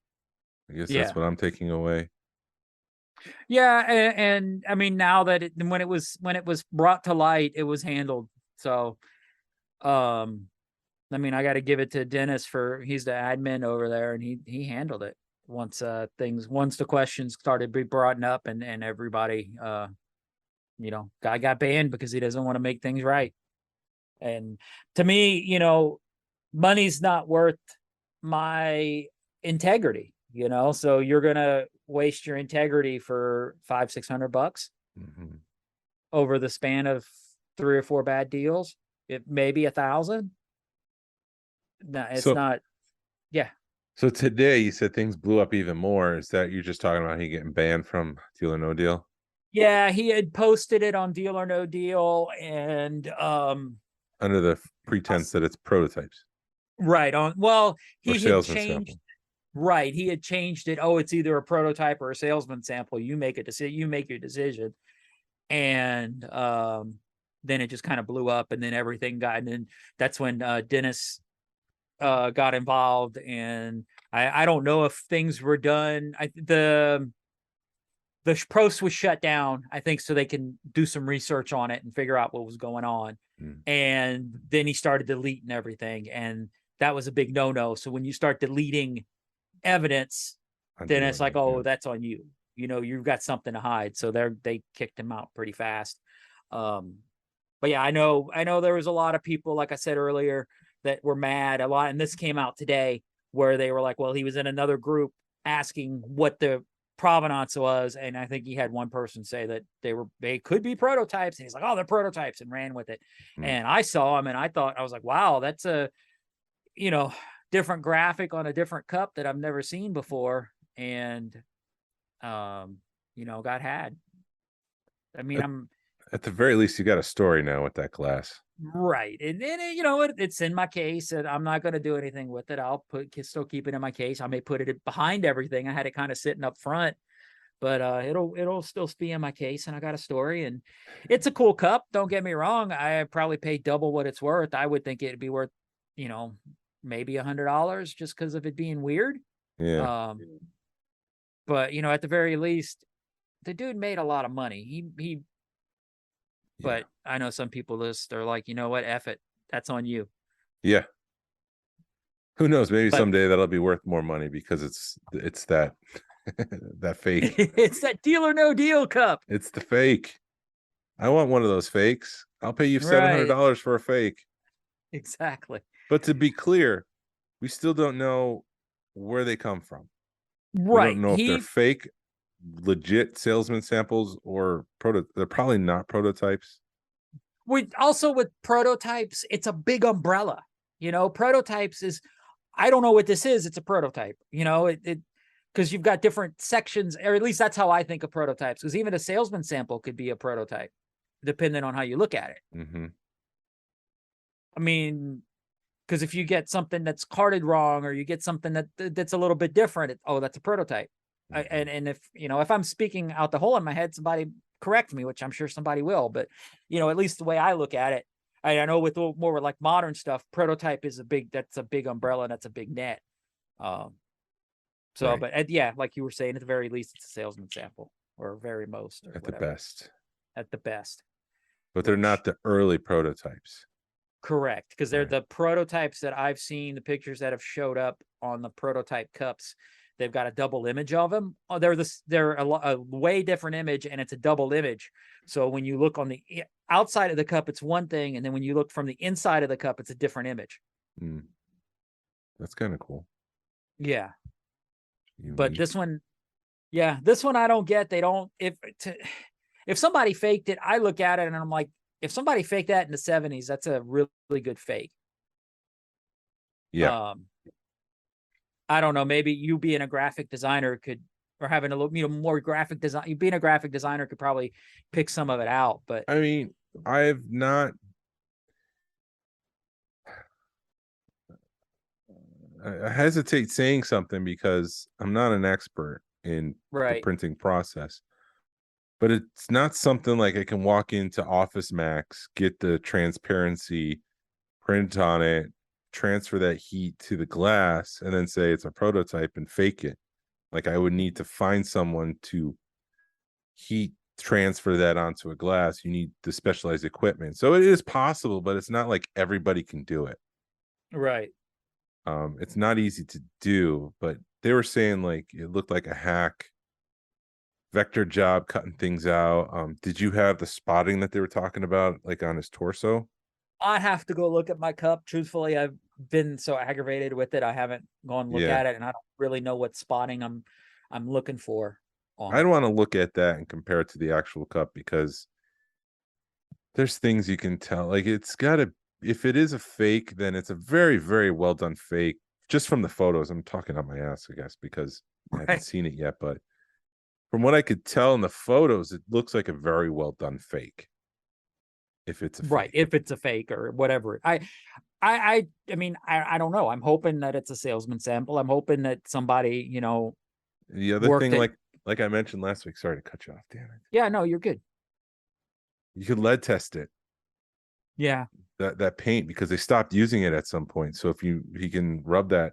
I guess that's what I'm taking away. Yeah, and I mean, now that when it was brought to light, it was handled. So, I mean, I got to give it to Dennis he's the admin over there, and he handled it once the questions started to be brought up, and everybody, guy got banned because he doesn't want to make things right. And to me, you know, money's not worth my integrity, you know, so you're gonna waste your integrity for $500-600 over the span of 3 or 4 bad deals. It maybe 1,000. No, it's not. Yeah. So today you said things blew up even more. Is that you're just talking about he getting banned from Deal or No Deal? Yeah, he had posted it on Deal or No Deal, and under the pretense that it's prototypes. Right on. Well, he had changed. Sample. Right, he had changed it. Oh, it's either a prototype or a salesman sample. You make a decision. You make your decision, and then it just kind of blew up, and then everything got. And then that's when Dennis got involved, and I don't know if things were done. The post was shut down, I think, so they can do some research on it and figure out what was going on. And then he started deleting everything, and that was a big no-no. So when you start deleting evidence, then it's like, oh, that's on you. You know, you've got something to hide. So they kicked him out pretty fast. But yeah, I know there was a lot of people, like I said earlier, that were mad a lot. And this came out today where they were like, well, he was in another group asking what the provenance was, and I think he had one person say that they could be prototypes, and he's like, oh, they're prototypes, and ran with it. And I saw him, and I was like, wow, that's a different graphic on a different cup that I've never seen before, and got had. I mean, I'm at the very least you got a story now with that glass. Right. And it's in my case, and I'm not going to do anything with it. I'll still keep it in my case. I may put it behind everything. I had it kind of sitting up front, but it'll still be in my case, and I got a story, and it's a cool cup. Don't get me wrong. I probably paid double what it's worth. I would think it'd be worth, maybe $100 just because of it being weird. Yeah. But at the very least, the dude made a lot of money. But I know some people are like, you know what, F it. That's on you. Yeah. Who knows? Maybe someday that'll be worth more money because it's that that fake. It's that Deal or No Deal cup. It's the fake. I want one of those fakes. I'll pay you $700 for a fake. Exactly. But to be clear, we still don't know where they come from. Right. We don't know if they're fake, legit salesman samples or they're probably not prototypes. With prototypes, it's a big umbrella. Prototypes is, I don't know what this is. It's a prototype. because you've got different sections, or at least that's how I think of prototypes. Because even a salesman sample could be a prototype, depending on how you look at it. Mm-hmm. I mean, because if you get something that's carded wrong, or you get something that's a little bit different, that's a prototype. Mm-hmm. And if if I'm speaking out the hole in my head, somebody correct me, which I'm sure somebody will. But at least the way I look at it, I know with more like modern stuff, prototype is that's a big umbrella, that's a big net. Right. But yeah, like you were saying, at the very least, it's a salesman sample, or very most, or At whatever. the best. At the best. But they're not the early prototypes. Correct, because they're Right. the prototypes that I've seen, the pictures that have showed up on the prototype cups. They've got a double image of them. Oh, they're a way different image, and it's a double image. So when you look on the outside of the cup, it's one thing, and then when you look from the inside of the cup, it's a different image. That's kind of cool. Yeah. Unique. But this one I don't get. They don't, if somebody faked it, I look at it and I'm like, if somebody faked that in the 70s, that's a really, really good fake. Yeah. I don't know. Maybe you being a graphic designer or having a little, more graphic design. You being a graphic designer could probably pick some of it out. But I mean, I hesitate saying something because I'm not an expert in the printing process. But it's not something like I can walk into Office Max, get the transparency, print on it, transfer that heat to the glass, and then say it's a prototype and fake it. Like I would need to find someone to heat transfer that onto a glass. You need the specialized equipment. So it is possible, but it's not like everybody can do it. Right. It's not easy to do, but they were saying like it looked like a hack vector job cutting things out. Did you have the spotting that they were talking about, like on his torso? I have to go look at my cup. Truthfully, I've been so aggravated with it, I haven't gone look at it, and I don't really know what spotting I'm looking for. I'd want to look at that and compare it to the actual cup, because there's things you can tell. Like it's gotta, if it is a fake, then it's a very, very well done fake. Just from the photos, I'm talking on my ass, I guess, because I haven't seen it yet, but from what I could tell in the photos, it looks like a very well done fake. If it's a fake. If it's a fake or whatever. I mean, I don't know. I'm hoping that it's a salesman sample. I'm hoping that somebody, the other thing, like I mentioned last week, sorry to cut you off, damn it. Yeah, no, you're good. You could lead test it. Yeah. That paint, because they stopped using it at some point. So if he can rub that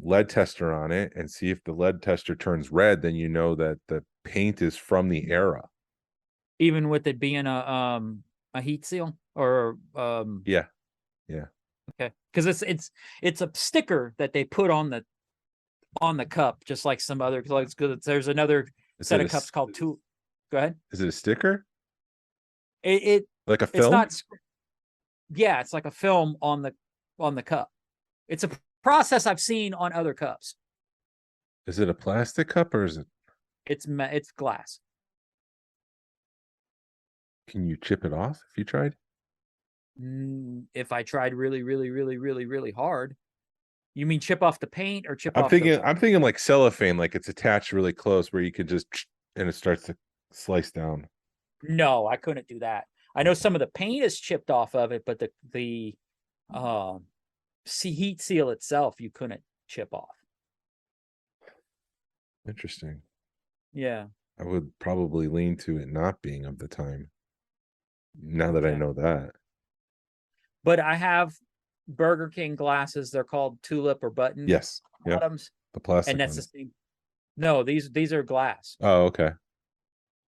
lead tester on it and see if the lead tester turns red, then you know that the paint is from the era. Even with it being a heat seal, or yeah. Okay, because it's a sticker that they put on the cup, just like some other, like, there's another set of cups called two. Go ahead. Is it a sticker? It like a film? It's not. Yeah, it's like a film on the cup. It's a process I've seen on other cups. Is it a plastic cup or is it? It's glass. Can you chip it off if you tried? If I tried really, really, really, really, really hard. You mean chip off the paint or chip I'm off? I'm thinking like cellophane, like it's attached really close where you could just, and it starts to slice down. No, I couldn't do that. I know some of the paint is chipped off of it, but the heat seal itself you couldn't chip off. Interesting. Yeah. I would probably lean to it not being of the time, now that I know that. But I have Burger King glasses. They're called tulip or button. Yes. Bottoms. The plastic And that's ones. the same. No, these are glass. Oh, okay.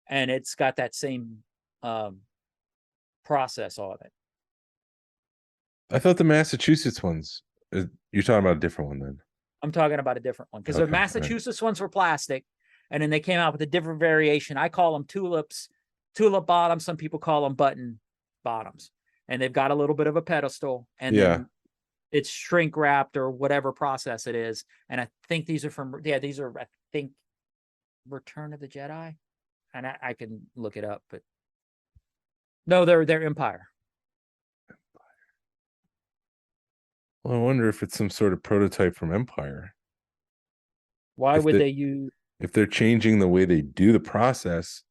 And it's got that same process on it. I thought the Massachusetts ones, you're talking about a different one then. I'm talking about a different one, because the Massachusetts ones were plastic, and then they came out with a different variation. I call them tulips, tulip bottoms. Some people call them button bottoms, and they've got a little bit of a pedestal, and then it's shrink wrapped or whatever process it is. And I think these are I think Return of the Jedi, and I can look it up, but no, they're Empire. Well, I wonder if it's some sort of prototype from Empire. Why if would the- they use? if they're changing the way they do the process,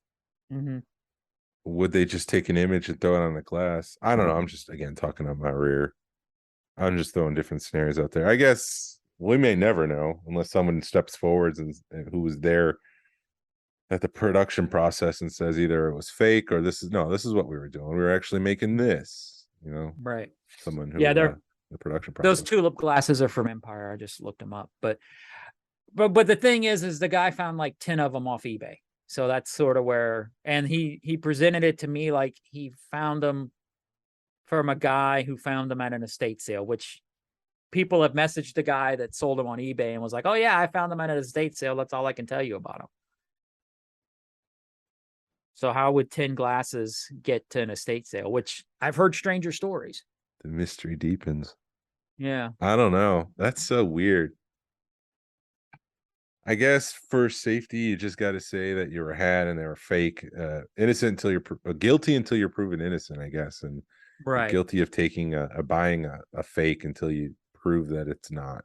Mhm. would they just take an image and throw it on the glass? I don't know. I'm just again talking on my rear. I'm just throwing different scenarios out there. I guess we may never know unless someone steps forwards and who was there at the production process and says either it was fake or this is what we were doing. We were actually making this, Right. someone who Yeah, they're the production those process. tulip glasses are from Empire. I just looked them up, but the thing is the guy found like 10 of them off eBay. So that's sort of where, and he presented it to me like he found them from a guy who found them at an estate sale, which people have messaged the guy that sold them on eBay and was like, "Oh yeah, I found them at an estate sale. That's all I can tell you about them." So how would 10 glasses get to an estate sale? Which I've heard stranger stories. The mystery deepens. Yeah. I don't know. That's so weird. I guess for safety, you just got to say that you were had and they were fake. Innocent until you're guilty until you're proven innocent, I guess, and Right. guilty of taking buying a fake until you prove that it's not.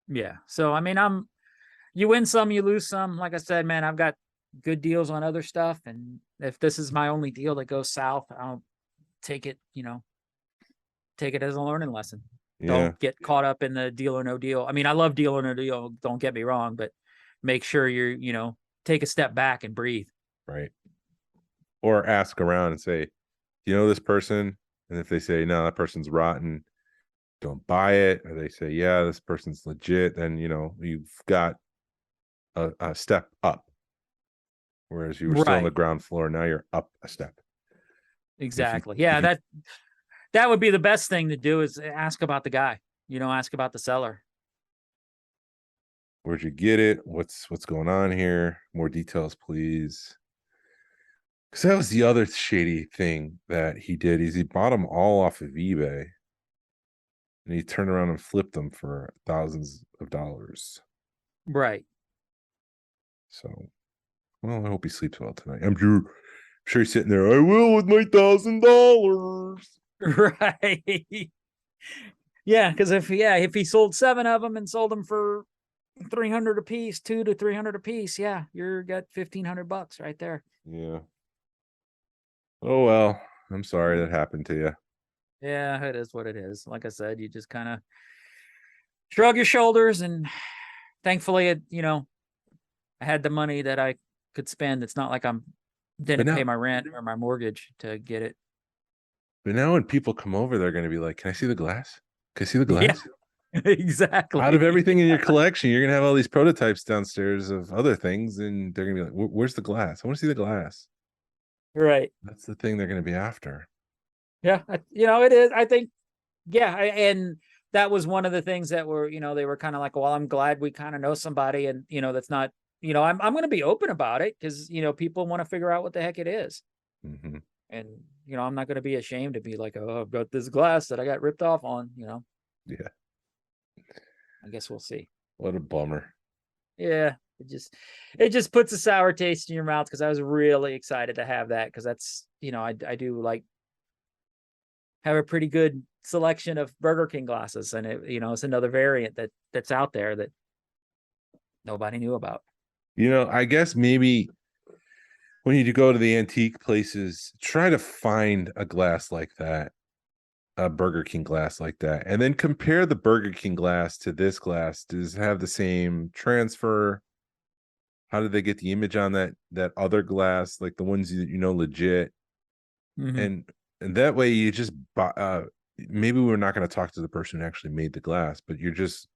Yeah. So I mean, you win some, you lose some. Like I said, man, I've got good deals on other stuff, and if this is my only deal that goes south, I'll take it. Take it as a learning lesson. Yeah. Don't get caught up in the deal or no deal. I mean, I love deal or no deal. Don't get me wrong, but make sure you're, take a step back and breathe. Right. Or ask around and say, "Do you know this person?" And if they say, "No, that person's rotten," don't buy it. Or they say, "Yeah, this person's legit," then you've got a step up. Whereas you were still on the Right. ground floor, now you're up a step. Exactly. Yeah, that would be the best thing to do is ask about the guy. Ask about the seller. Where'd you get it? What's going on here? More details, please. Because that was the other shady thing that he did is he bought them all off of eBay. And he turned around and flipped them for thousands of dollars. Right. So, well, I hope he sleeps well tonight. I'm sure he's sitting there. I will with my $1,000. Right. Yeah, because if he sold 7 of them and sold them for 300 a piece, 200 to 300 a piece, yeah, you're got $1,500 right there. Yeah. Oh well, I'm sorry that happened to you. Yeah, it is what it is. Like I said, you just kind of shrug your shoulders, and thankfully, I had the money that I could spend. It's not like didn't pay my rent or my mortgage to get it. But now when people come over, they're going to be like, "Can I see the glass? Can I see the glass?" Yeah, exactly. Out of everything in your collection, you're going to have all these prototypes downstairs of other things, and they're going to be like, "Where's the glass? I want to see the glass." Right. That's the thing they're going to be after. Yeah, it is. I think, yeah, and that was one of the things that were, they were kind of like, well, I'm glad we kind of know somebody, and that's not, I'm going to be open about it because people want to figure out what the heck it is, Mm-hmm. and I'm not going to be ashamed to be like, oh, I've got this glass that I got ripped off on, Yeah. I guess we'll see. What a bummer. Yeah, it just puts a sour taste in your mouth because I was really excited to have that because that's I do like have a pretty good selection of Burger King glasses, and it's another variant that's out there that nobody knew about. I guess maybe when you go to the antique places, try to find a glass like that, a Burger King glass like that, and then compare the Burger King glass to this glass. Does it have the same transfer? How did they get the image on that other glass, like the ones legit? Mm-hmm. And that way you just maybe we're not going to talk to the person who actually made the glass, but you're just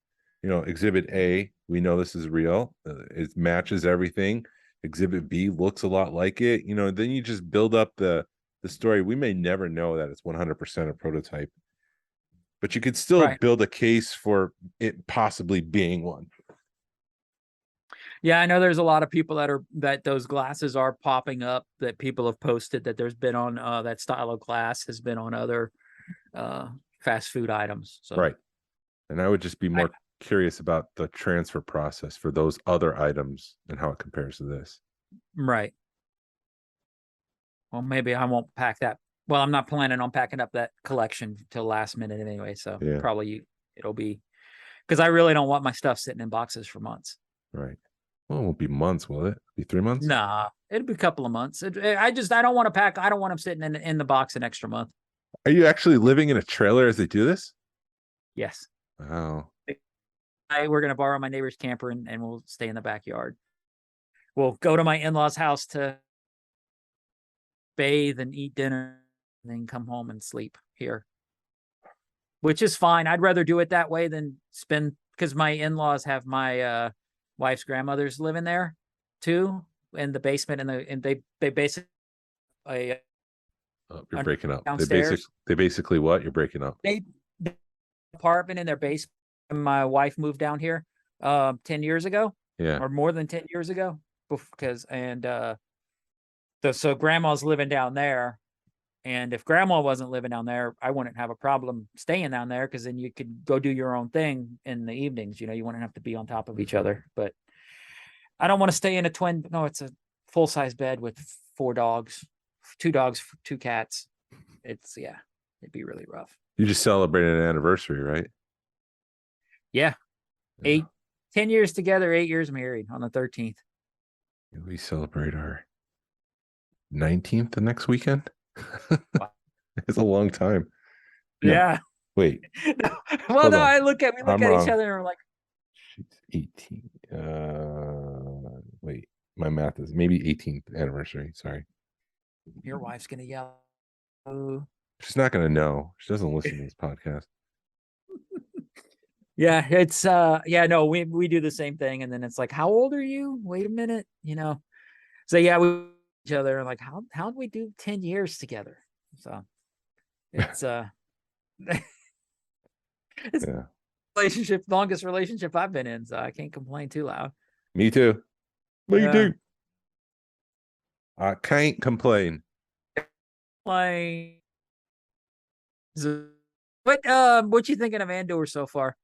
exhibit A, we know this is real, it matches everything. Exhibit B looks a lot like it, then you just build up the story. We may never know that it's 100% a prototype, but you could still build a case for it possibly being one. Yeah, I know there's a lot of people that those glasses are popping up, that people have posted that there's been on that style of glass has been on other fast food items. So right. And I would just be more curious about the transfer process for those other items and how it compares to this. Right. Well, maybe I won't pack that. Well, I'm not planning on packing up that collection till last minute anyway. So probably it'll be because I really don't want my stuff sitting in boxes for months. Right. Well, it won't be months, will it? Be 3 months? Nah, it'll be a couple of months. I don't want to pack. I don't want them sitting in the box an extra month. Are you actually living in a trailer as they do this? Yes. Wow. We're going to borrow my neighbor's camper and we'll stay in the backyard. We'll go to my in-laws' house to bathe and eat dinner and then come home and sleep here, which is fine. I'd rather do it that way than spend, because my in-laws have my wife's grandmother's living there too, in the basement, and they basically You're breaking up. Downstairs. They basically what? You're breaking up. they apartment in their basement. My wife moved down here 10 years ago, Yeah. or more than 10 years ago, so grandma's living down there, and if grandma wasn't living down there, I wouldn't have a problem staying down there, because then you could go do your own thing in the evenings. You wouldn't have to be on top of each other. But I don't want to stay in it's a full-size bed with 4 dogs, 2 dogs, 2 cats. It'd be really rough. You just celebrated an anniversary, right? Yeah. 10 years together, 8 years married on the 13th. We celebrate our 19th the next weekend. Wow. It's a long time. No, Yeah. wait. Well, Hold no, on. we look at wrong. each other and we're like, She's 18. Wait, my math is maybe 18th anniversary. Sorry. your wife's gonna yell. Oh. She's not gonna know. She doesn't listen to this podcast. Yeah, it's no, we do the same thing, and then it's like, how old are you? Wait a minute, So yeah, we each other and like, how did we do 10 years together? So it's it's Yeah. longest relationship I've been in, so I can't complain too loud. Me too. Me Yeah. too. I can't complain. Like, what you thinking of Andor so far?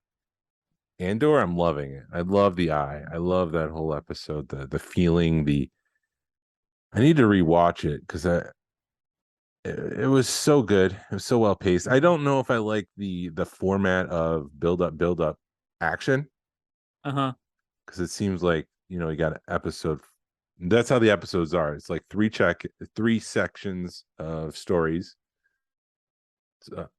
Andor, I'm loving it. I love the eye. I love that whole episode. The feeling. I need to rewatch it because it was so good. It was so well paced. I don't know if I like the format of build up action. Because it seems like you got an episode. That's how the episodes are. It's like 3 sections of stories.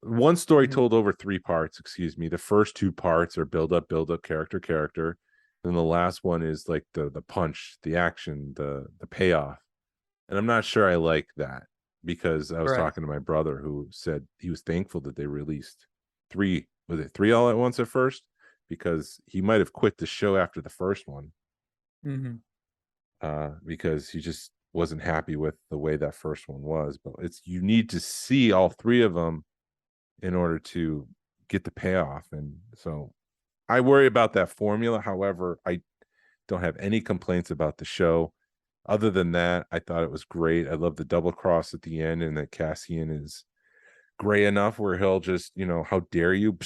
One story told over 3 parts. Excuse me. The first 2 parts are build up, character. Then the last one is like the punch, the action, the payoff. And I'm not sure I like that, because I was talking to my brother who said he was thankful that they released 3 all at once at first, because he might have quit the show after the first one. Because he just wasn't happy with the way that first one was. But you need to see all 3 of them in order to get the payoff. And so I worry about that formula. However, I don't have any complaints about the show. Other than that, I thought it was great. I love the double cross at the end, and that Cassian is gray enough where he'll just, how dare you?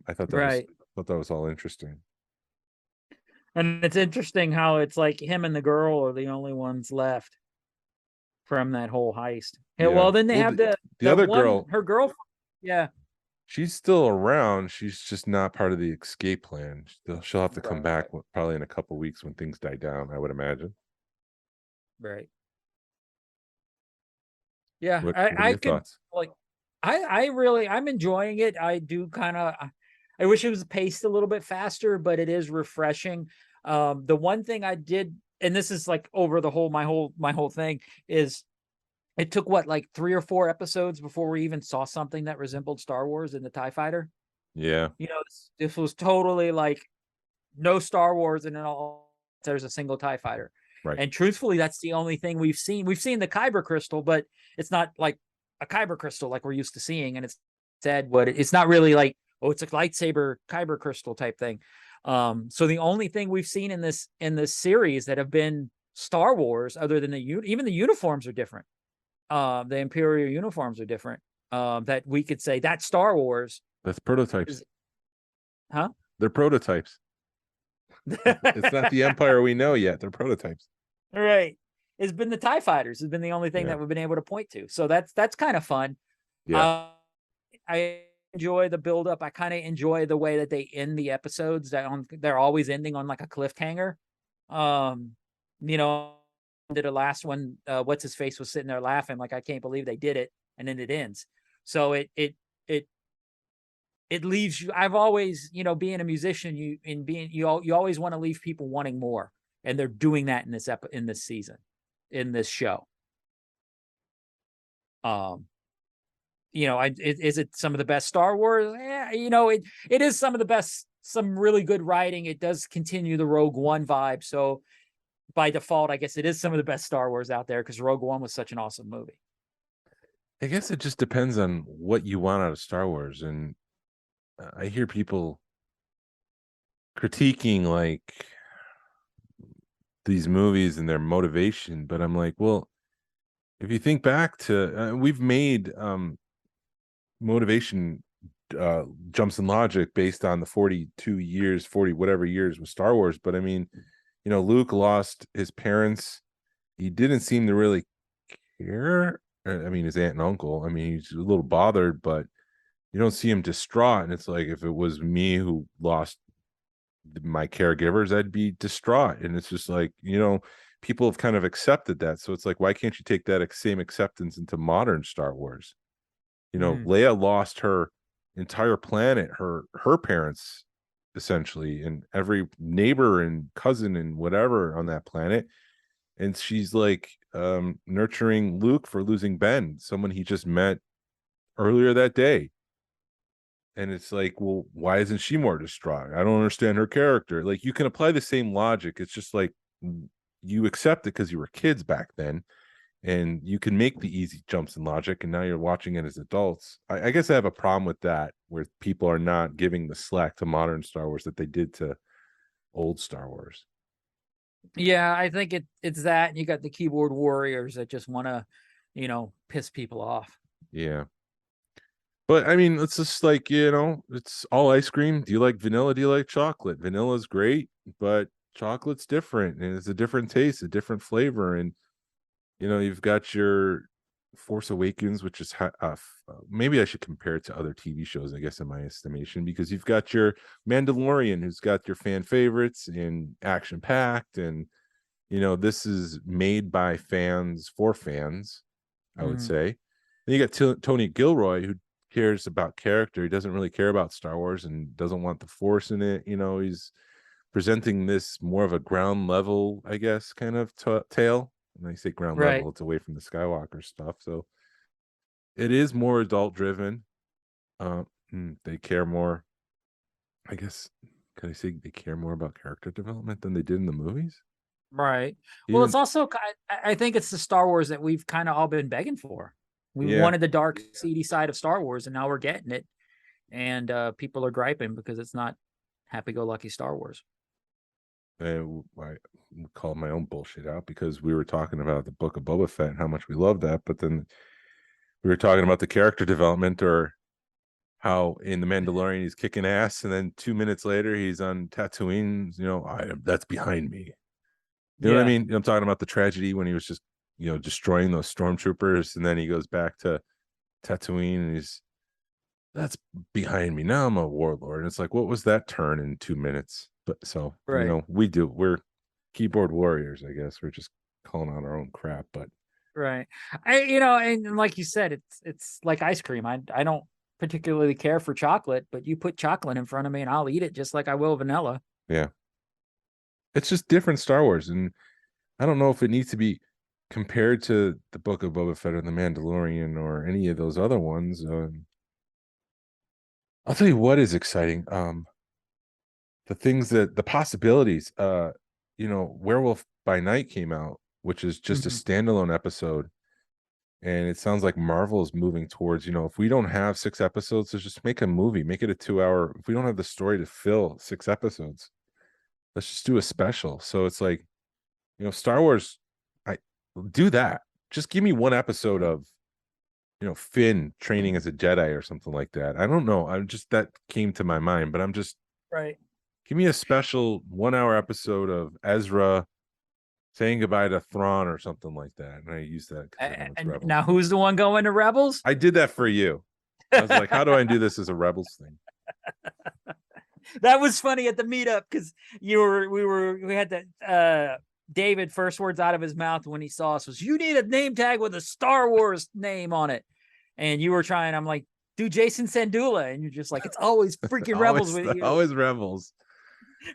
I thought that was all interesting. And it's interesting how it's like him and the girl are the only ones left from that whole heist. Yeah. Well, then they have the other one, girl. her girlfriend. Yeah. She's still around. She's just not part of the escape plan. She'll have to come back probably in a couple weeks when things die down, I would imagine. Right. Yeah. What are your thoughts? I'm enjoying it. I do I wish it was paced a little bit faster, but it is refreshing. The one thing I did, and this is like over my whole thing, is it took like 3 or 4 episodes before we even saw something that resembled Star Wars in the TIE Fighter. Yeah. This was totally like no Star Wars, and then there's a single TIE Fighter. Right. And truthfully, that's the only thing we've seen. We've seen the Kyber crystal, but it's not like a Kyber crystal like we're used to seeing. And it's not really like, oh, it's a lightsaber Kyber crystal type thing. So the only thing we've seen in this series that have been Star Wars, other than even the uniforms are different. The Imperial uniforms are different. That we could say that's Star Wars. That's prototypes. Huh? They're prototypes. It's not the Empire we know yet. They're prototypes. Right. It's been the TIE Fighters. Has been the only thing that we've been able to point to. So that's kind of fun. Yeah. I enjoy the build up. I kind of enjoy the way that they end the episodes. They're always ending on like a cliffhanger. You know, the last one, what's his face was sitting there laughing like, I can't believe they did it, and then it ends. So it leaves you. I've always, you know, being a musician, you always want to leave people wanting more, and they're doing that in this season, in this show. You know, is it some of the best Star Wars? Yeah, you know, it is some of the best, some really good writing. It does continue the Rogue One vibe. So by default, I guess it is some of the best Star Wars out there, because Rogue One was such an awesome movie. I guess it just depends on what you want out of Star Wars. And I hear people critiquing like these movies and their motivation, but I'm like, well, if you think back to, we've made motivation jumps in logic based on the 42 years, 40 whatever years with Star Wars. But I mean, you know, Luke lost his parents. He didn't seem to really care. I mean, his aunt and uncle. I mean, he's a little bothered, but you don't see him distraught. And it's like, if it was me who lost my caregivers, I'd be distraught. And it's just like, you know, people have kind of accepted that. So it's like, why can't you take that same acceptance into modern Star Wars? You know, Leia lost her entire planet, her parents, essentially, and every neighbor and cousin and whatever on that planet. And she's like nurturing Luke for losing Ben, someone he just met earlier that day. And it's like, well, why isn't she more distraught? I don't understand her character. Like, you can apply the same logic. It's just like, you accept it because you were kids back then, and you can make the easy jumps in logic, and now you're watching it as adults. I guess I have a problem with that, where people are not giving the slack to modern Star Wars that they did to old Star Wars. Yeah, I think it's that, and you got the keyboard warriors that just want to, you know, piss people off. Yeah. But I mean, it's just like, you know, it's all ice cream. Do you like vanilla? Do you like chocolate? Vanilla's great, but chocolate's different, and it's a different taste, a different flavor. And, you know, you've got your Force Awakens, which is maybe I should compare it to other TV shows, I guess, in my estimation, because you've got your Mandalorian, who's got your fan favorites and action packed. And, you know, this is made by fans for fans, I would say. And you got Tony Gilroy, who cares about character. He doesn't really care about Star Wars and doesn't want the Force in it. You know, he's presenting this more of a ground level, I guess, kind of tale. When I say ground level, it's away from the Skywalker stuff. So it is more adult driven. They care more, I guess. Can I say they care more about character development than they did in the movies? Right. Well, it's also, I think it's the Star Wars that we've kind of all been begging for. We wanted the dark, seedy side of Star Wars, and now we're getting it. And people are griping because it's not happy-go-lucky Star Wars. I called my own bullshit out, because we were talking about the Book of Boba Fett and how much we love that, but then we were talking about the character development, or how in The Mandalorian he's kicking ass, and then 2 minutes later he's on Tatooine. You know, that's behind me. You know what I mean? I'm talking about the tragedy when he was just, you know, destroying those stormtroopers, and then he goes back to Tatooine and that's behind me. Now I'm a warlord. And it's like, what was that turn in 2 minutes? But so, you know, we're keyboard warriors, I guess. We're just calling out our own crap, but you know, and like you said, it's like ice cream. I don't particularly care for chocolate, but you put chocolate in front of me and I'll eat it just like I will vanilla. Yeah. It's just different Star Wars, and I don't know if it needs to be compared to the Book of Boba Fett or the Mandalorian or any of those other ones. I'll tell you what is exciting. The possibilities, you know, Werewolf by Night came out, which is just a standalone episode. And it sounds like Marvel is moving towards, you know, if we don't have 6 episodes, so just make a movie, make it a 2-hour. If we don't have the story to fill 6 episodes, let's just do a special. So it's like, you know, Star Wars, I do that. Just give me 1 episode of, you know, Finn training as a Jedi or something like that. I don't know. That came to my mind, but I'm just give me a special 1-hour episode of Ezra saying goodbye to Thrawn or something like that. And I use that. And now who's the one going to Rebels? I did that for you. I was like, how do I do this as a Rebels thing? That was funny at the meetup because we had that David first words out of his mouth when he saw us was, "You need a name tag with a Star Wars name on it," and you were trying. I'm like, "Do Jason Sandula," and you're just like, "It's always freaking Rebels with you." Always Rebels.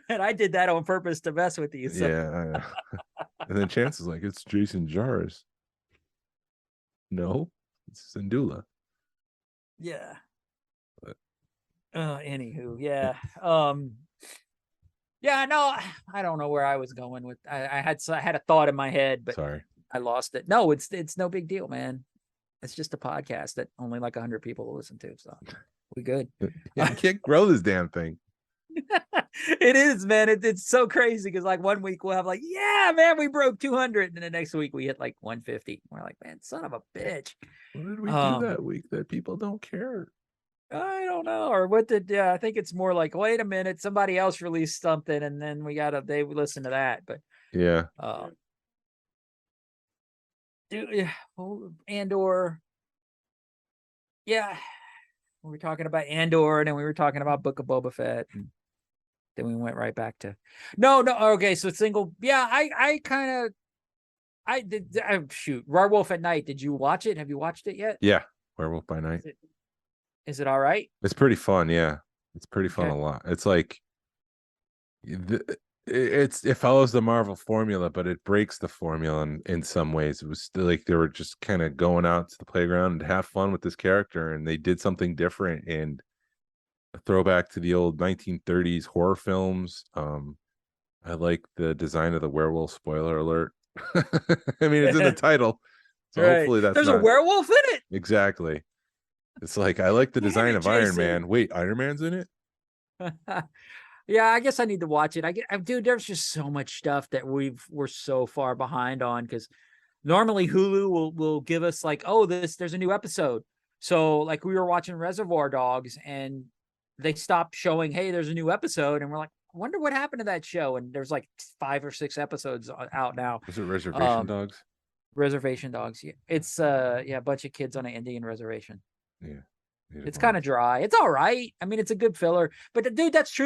And I did that on purpose to mess with you. So. Yeah, I know. And then Chance is like, "It's Jason Jarvis." No, it's Sandula. Yeah. But... Anywho, yeah. Yeah, no, I don't know where I was going with. I had a thought in my head, but sorry, I lost it. No, it's no big deal, man. It's just a podcast that only like 100 people will listen to, so we good. Yeah, you can't grow this damn thing. It is, man. It's so crazy because like one week we'll have like, yeah, man, we broke 200, and then the next week we hit like 150. We're like, man, son of a bitch. What did we do that week that people don't care? I don't know. Or what did, yeah, I think it's more like, wait a minute, somebody else released something and then they listen to that. But yeah. Andor. Yeah. We were talking about Andor and then we were talking about Book of Boba Fett. And then we went right back to, no. Okay. So single. Yeah. I did. Shoot. Werewolf at Night. Did you watch it? Have you watched it yet? Yeah. Werewolf by Night. Is it all right? It's pretty fun. Yeah. It's pretty fun. Okay. A lot. It's like, it follows the Marvel formula, but it breaks the formula in some ways. It was still like they were just kind of going out to the playground and have fun with this character, and they did something different and a throwback to the old 1930s horror films. I like the design of the werewolf. Spoiler alert. I mean, it's in the title, so right. Hopefully that's there's a werewolf in it. Exactly. It's like, I like the design of Iron Man. Wait, Iron Man's in it? Yeah, I guess I need to watch it. Dude, there's just so much stuff that we're so far behind on because normally Hulu will give us like, oh, there's a new episode. So like we were watching Reservoir Dogs and they stopped showing, hey, there's a new episode, and we're like, I wonder what happened to that show. And there's like 5 or 6 episodes out now. Was it Reservation Dogs? Reservation Dogs. Yeah. It's a bunch of kids on an Indian reservation. Yeah. It's kind of dry. It's all right. I mean, it's a good filler. But dude, that's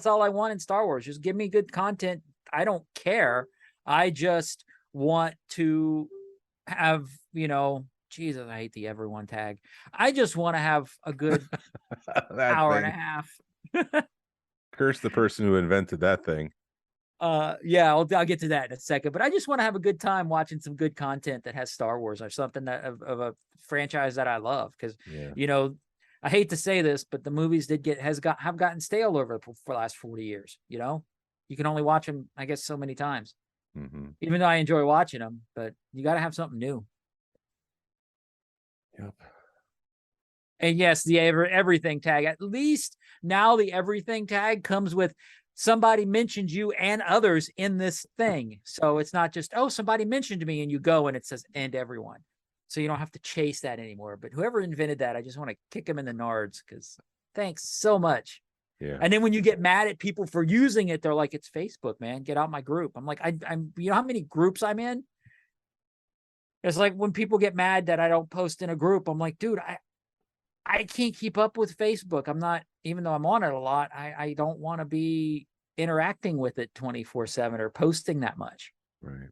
all I want in Star Wars. Just give me good content. I don't care. I just want to have, Jesus, I hate the everyone tag. I just want to have a good hour and a half. Curse the person who invented that thing. Yeah, I'll get to that in a second. But I just want to have a good time watching some good content that has Star Wars or something that of a franchise that I love. Because I hate to say this, but the movies have gotten stale over for the last 40 years. You can only watch them, I guess, so many times. Mm-hmm. Even though I enjoy watching them, but you got to have something new. Yep. And yes, the everything tag. At least now the everything tag comes with somebody mentioned you and others in this thing. So it's not just, oh, somebody mentioned me and you go and it says and everyone. So you don't have to chase that anymore. But whoever invented that, I just want to kick them in the nards because thanks so much. Yeah. And then when you get mad at people for using it, they're like, it's Facebook, man. Get out my group. I'm like, I'm you know how many groups I'm in? It's like when people get mad that I don't post in a group, I'm like, dude, I can't keep up with Facebook. I'm not, even though I'm on it a lot, I don't want to be interacting with it 24/7 or posting that much. Right.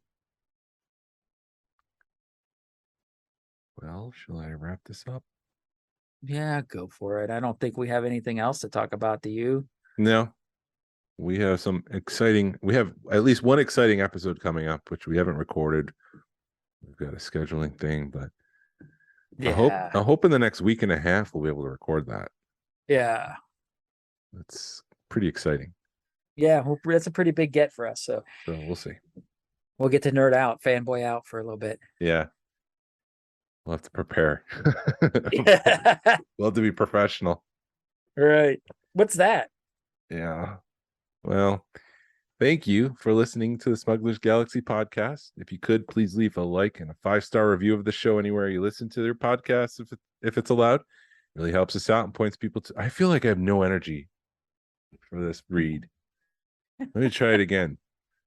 Well, shall I wrap this up? Yeah, go for it. I don't think we have anything else to talk about. Do you? No. We have we have at least one exciting episode coming up, which we haven't recorded. We've got a scheduling thing, but yeah. I hope in the next week and a half we'll be able to record that. Yeah. That's pretty exciting. Yeah, well, that's a pretty big get for us. So we'll see. We'll get to nerd out, fanboy out for a little bit. Yeah. We'll have to prepare. Yeah. We'll have to be professional. Right. What's that? Yeah. Well, thank you for listening to the Smugglers Galaxy podcast. If you could, please leave a like and a 5-star review of the show anywhere you listen to their podcasts, if it's allowed. It really helps us out and points people to. I feel like I have no energy for this read. Let me try it again.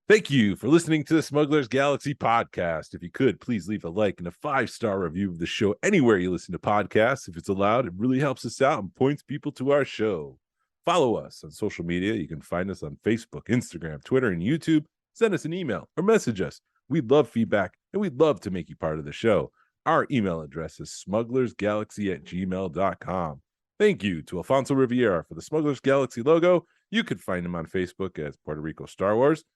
Thank you for listening to the Smuggler's Galaxy podcast. If you could, please leave a like and a 5-star review of the show anywhere you listen to podcasts. If it's allowed, it really helps us out and points people to our show. Follow us on social media. You can find us on Facebook, Instagram, Twitter, and YouTube. Send us an email or message us. We'd love feedback, and we'd love to make you part of the show. Our email address is smugglersgalaxy@gmail.com. Thank you to Alfonso Riviera for the Smuggler's Galaxy logo. You can find him on Facebook as Puerto Rico Star Wars,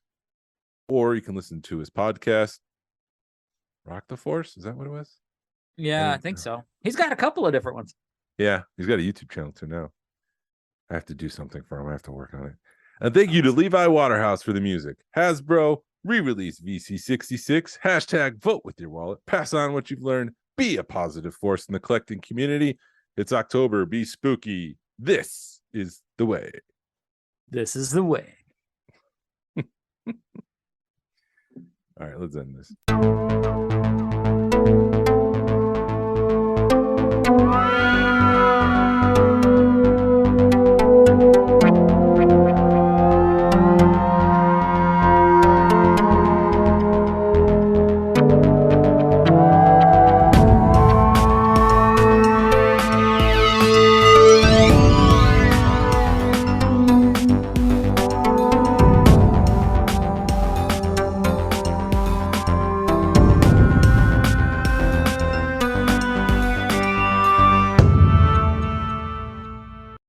or you can listen to his podcast, Rock the Force. Is that what it was? Yeah, I think so. He's got a couple of different ones. Yeah, he's got a YouTube channel too now. I have to do something for him. I have to work on it. And thank you to Levi Waterhouse for the music. Hasbro, re-release VC66, hashtag vote with your wallet, pass on what you've learned, be a positive force in the collecting community. It's October, be spooky. This is the way. This is the way. All right, let's end this.